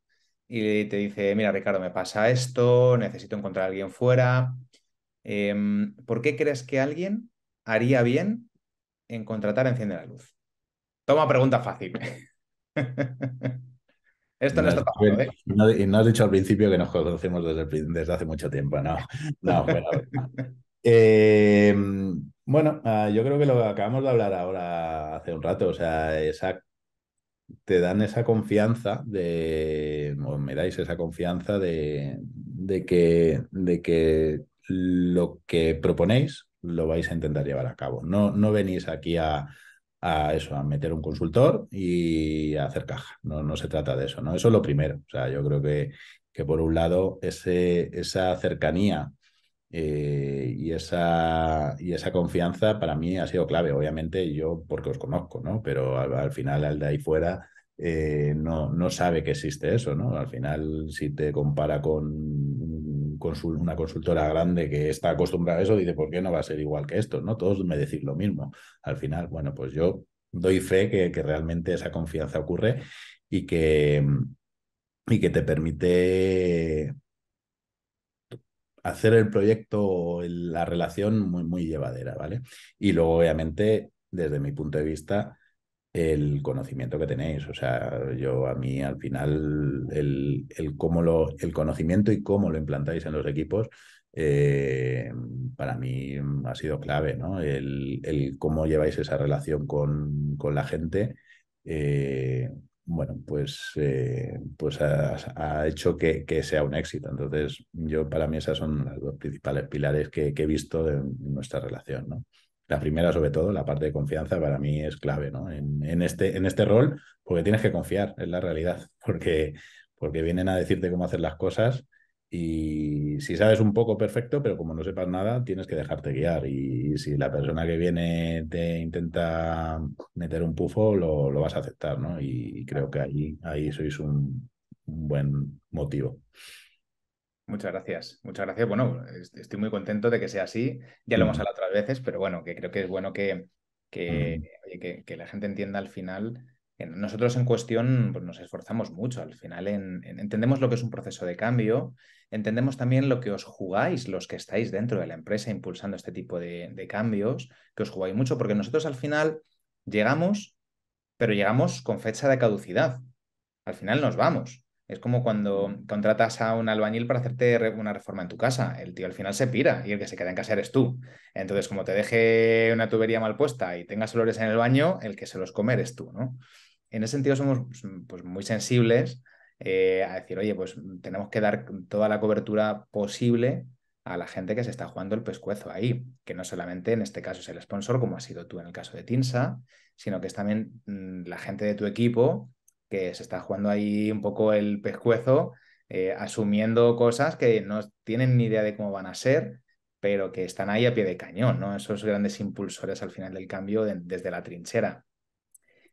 y te dice, mira, Ricardo, me pasa esto, necesito encontrar a alguien fuera? ¿Por qué crees que alguien haría bien en contratar Enciende la Luz? Toma pregunta fácil. Y Esto no no has está dicho, pagado, ¿eh? y no has dicho al principio que nos conocemos desde hace mucho tiempo, no, no, fuera. Eh, bueno, yo creo que lo acabamos de hablar ahora hace un rato, o sea, te dan esa confianza o me dais esa confianza de que lo que proponéis lo vais a intentar llevar a cabo. No, no venís aquí a a eso, a meter un consultor y a hacer caja. No, no se trata de eso, ¿no? Eso es lo primero. O sea, yo creo que por un lado esa cercanía y esa confianza para mí ha sido clave. Obviamente yo porque os conozco, ¿no? Pero al final al de ahí fuera no, no sabe que existe eso, ¿no? Al final si te compara con una consultora grande que está acostumbrada a eso, dice, ¿por qué no va a ser igual que esto? ¿No? Todos me decís lo mismo. Al final, bueno, pues yo doy fe que realmente esa confianza ocurre y que, y que te permite hacer el proyecto o la relación muy, muy llevadera, ¿vale? Y luego, obviamente, desde mi punto de vista, el conocimiento que tenéis. O sea, yo a mí al final el conocimiento y cómo lo implantáis en los equipos, eh, para mí ha sido clave, ¿no? El cómo lleváis esa relación con la gente. eh, bueno, pues ha hecho que sea un éxito. Entonces, yo para mí esas son las dos principales pilares que he visto de nuestra relación, ¿no? La primera, sobre todo, la parte de confianza, para mí es clave, ¿no? En este rol, porque tienes que confiar en la realidad, porque vienen a decirte cómo hacer las cosas y si sabes un poco, perfecto, pero como no sepas nada, tienes que dejarte guiar. Y si la persona que viene te intenta meter un pufo, lo vas a aceptar, ¿no? Y creo que ahí sois un buen motivo. Muchas gracias, muchas gracias. Bueno, estoy muy contento de que sea así. Ya lo hemos Mm, hablado otras veces, pero bueno, que creo que es bueno mm, oye, que la gente entienda al final. Nosotros en cuestión pues nos esforzamos mucho al final entendemos lo que es un proceso de cambio, entendemos también lo que os jugáis los que estáis dentro de la empresa impulsando este tipo de cambios, que os jugáis mucho, porque nosotros al final llegamos, pero llegamos con fecha de caducidad. Al final nos vamos. Es como cuando contratas a un albañil para hacerte una reforma en tu casa. El tío al final se pira y el que se queda en casa eres tú. Entonces, como te deje una tubería mal puesta y tengas olores en el baño, el que se los come eres tú, ¿no? En ese sentido somos pues, muy sensibles a decir, oye, pues tenemos que dar toda la cobertura posible a la gente que se está jugando el pescuezo ahí, que no solamente en este caso es el sponsor, como has sido tú en el caso de Tinsa, sino que es también la gente de tu equipo que se está jugando ahí un poco el pescuezo, asumiendo cosas que no tienen ni idea de cómo van a ser, pero que están ahí a pie de cañón, ¿no? Esos grandes impulsores al final del cambio desde la trinchera.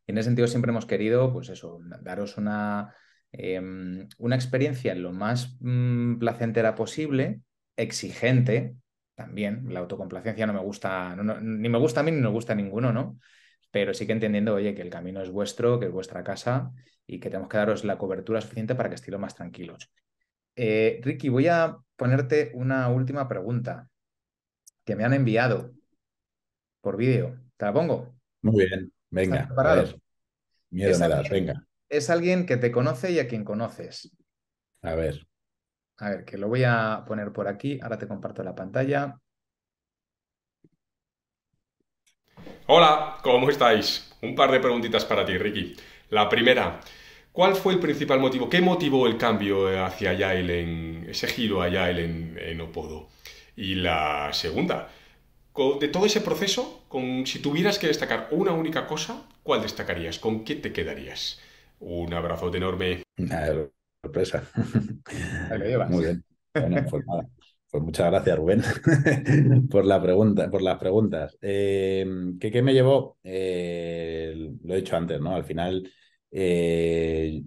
Y en ese sentido siempre hemos querido, pues eso, daros una experiencia lo más placentera posible, exigente también. La autocomplacencia no me gusta, ni me gusta a mí ni nos gusta a ninguno, ¿no? Pero sí que entendiendo, oye, que el camino es vuestro, que es vuestra casa y que tenemos que daros la cobertura suficiente para que estéis lo más tranquilos. Ricky, voy a ponerte una última pregunta que me han enviado por vídeo. ¿Te la pongo? muy bien, ¿Estás venga, a preparado? ver, miedo Es me das, alguien, venga, es alguien que te conoce y a quien conoces. a ver. A ver, que lo voy a poner por aquí. Ahora te comparto la pantalla. Hola, ¿cómo estáis? Un par de preguntitas para ti, Ricky. La primera, ¿cuál fue el principal motivo? ¿Qué motivó el cambio hacia Agile, ese giro a Agile en Opodo? Y la segunda, de todo ese proceso, si tuvieras que destacar una única cosa, ¿cuál destacarías? ¿Con qué te quedarías? Un abrazote enorme. Una sorpresa. Ahí lo llevas. Muy bien. Bueno, pues nada. Pues muchas gracias, Rubén, por la pregunta, por las preguntas. ¿Qué me llevó? Lo he dicho antes, ¿no? Al final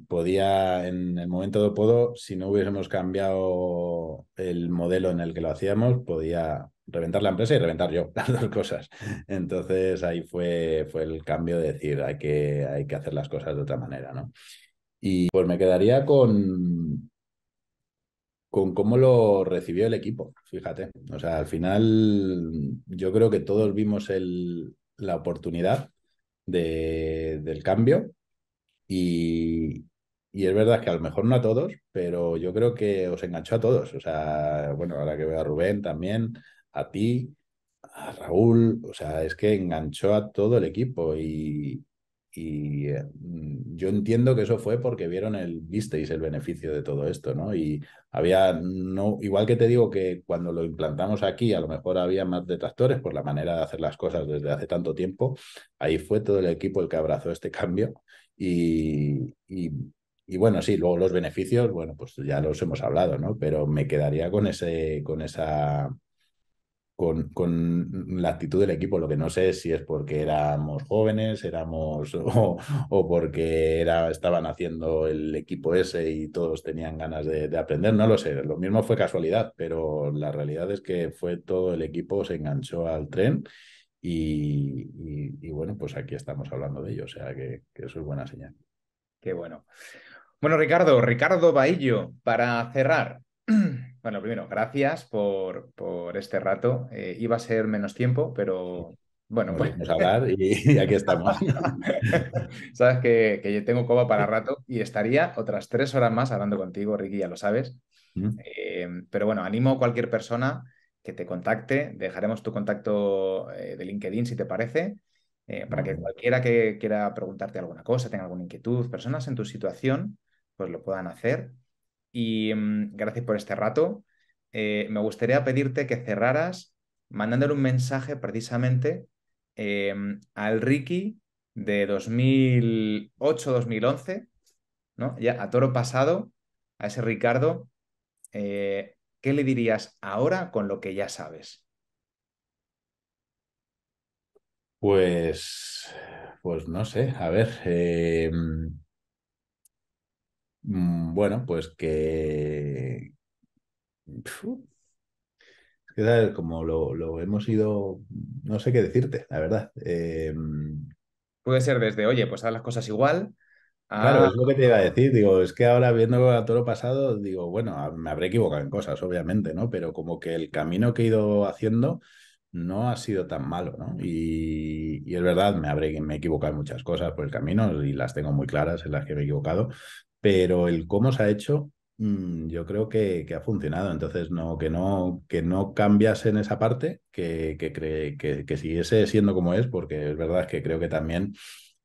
podía, en el momento de Podo, si no hubiésemos cambiado el modelo en el que lo hacíamos, podía reventar la empresa y reventar yo, las dos cosas. Entonces ahí fue el cambio de decir, hay que hacer las cosas de otra manera, ¿no? Y pues me quedaría con cómo lo recibió el equipo, fíjate. O sea, al final yo creo que todos vimos la oportunidad del cambio y, y es verdad que a lo mejor no a todos, pero yo creo que os enganchó a todos. O sea, bueno, ahora que veo a Rubén también, a ti, a Raúl, o sea, es que enganchó a todo el equipo yo entiendo que eso fue porque visteis el beneficio de todo esto, ¿no? Y había, no, igual que te digo que cuando lo implantamos aquí a lo mejor había más detractores por la manera de hacer las cosas desde hace tanto tiempo, ahí fue todo el equipo el que abrazó este cambio y, y, y bueno, sí, luego los beneficios, bueno, pues ya los hemos hablado, ¿no? Pero me quedaría con la actitud del equipo. Lo que no sé es si es porque éramos jóvenes, o porque estaban haciendo el equipo ese y todos tenían ganas de aprender, no lo sé. Lo mismo fue casualidad, pero la realidad es que fue todo el equipo, se enganchó al tren y bueno, pues aquí estamos hablando de ello, o sea que eso es buena señal. Qué bueno. Bueno, Ricardo Baillo, para cerrar. Bueno, primero, gracias por este rato. Iba a ser menos tiempo, pero bueno, Nos pues dimos a hablar y aquí estamos. sabes que yo tengo coba para rato y estaría otras 3 horas más hablando contigo, Ricky, ya lo sabes. Pero bueno, animo a cualquier persona que te contacte. Dejaremos tu contacto de LinkedIn, si te parece, para Muy que bien. cualquiera que quiera preguntarte alguna cosa, tenga alguna inquietud, personas en tu situación, pues lo puedan hacer. Y gracias por este rato. Me gustaría pedirte que cerraras mandándole un mensaje precisamente al Ricky de 2008-2011, ¿no? Ya a toro pasado, a ese Ricardo, ¿qué le dirías ahora con lo que ya sabes? Pues, pues no sé, a ver. Bueno, pues Uf, es que ¿sabes? Como lo hemos ido, no sé qué decirte, la verdad. Puede ser desde, oye, pues haz las cosas igual, Claro, a... es lo que te iba a decir. Digo, es que ahora viendo a todo lo pasado, digo, bueno, me habré equivocado en cosas, obviamente, ¿no? Pero como que el camino que he ido haciendo no ha sido tan malo, ¿no? Y es verdad, me he equivocado en muchas cosas por el camino y las tengo muy claras en las que me he equivocado, pero el cómo se ha hecho, yo creo que ha funcionado. Entonces, que no cambias en esa parte, que siguiese siendo como es, porque es verdad que creo que también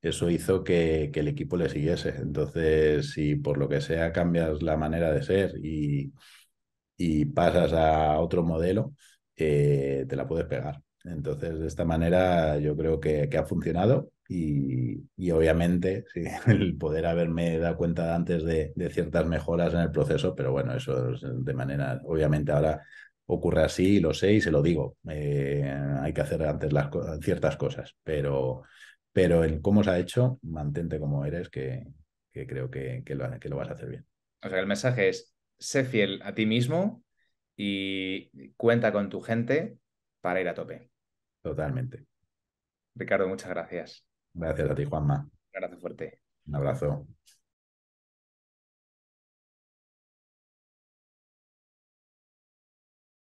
eso hizo que el equipo le siguiese. Entonces, si por lo que sea cambias la manera de ser y pasas a otro modelo, te la puedes pegar. Entonces, de esta manera yo creo que ha funcionado y obviamente sí, el poder haberme dado cuenta antes de ciertas mejoras en el proceso, pero bueno, eso es de manera, obviamente ahora ocurre así, lo sé y se lo digo. Hay que hacer antes ciertas cosas, pero en cómo se ha hecho, mantente como eres, que creo que lo vas a hacer bien. O sea, el mensaje es, sé fiel a ti mismo y cuenta con tu gente para ir a tope. Totalmente. Ricardo, muchas gracias. Gracias a ti, Juanma. Un abrazo fuerte. Un abrazo.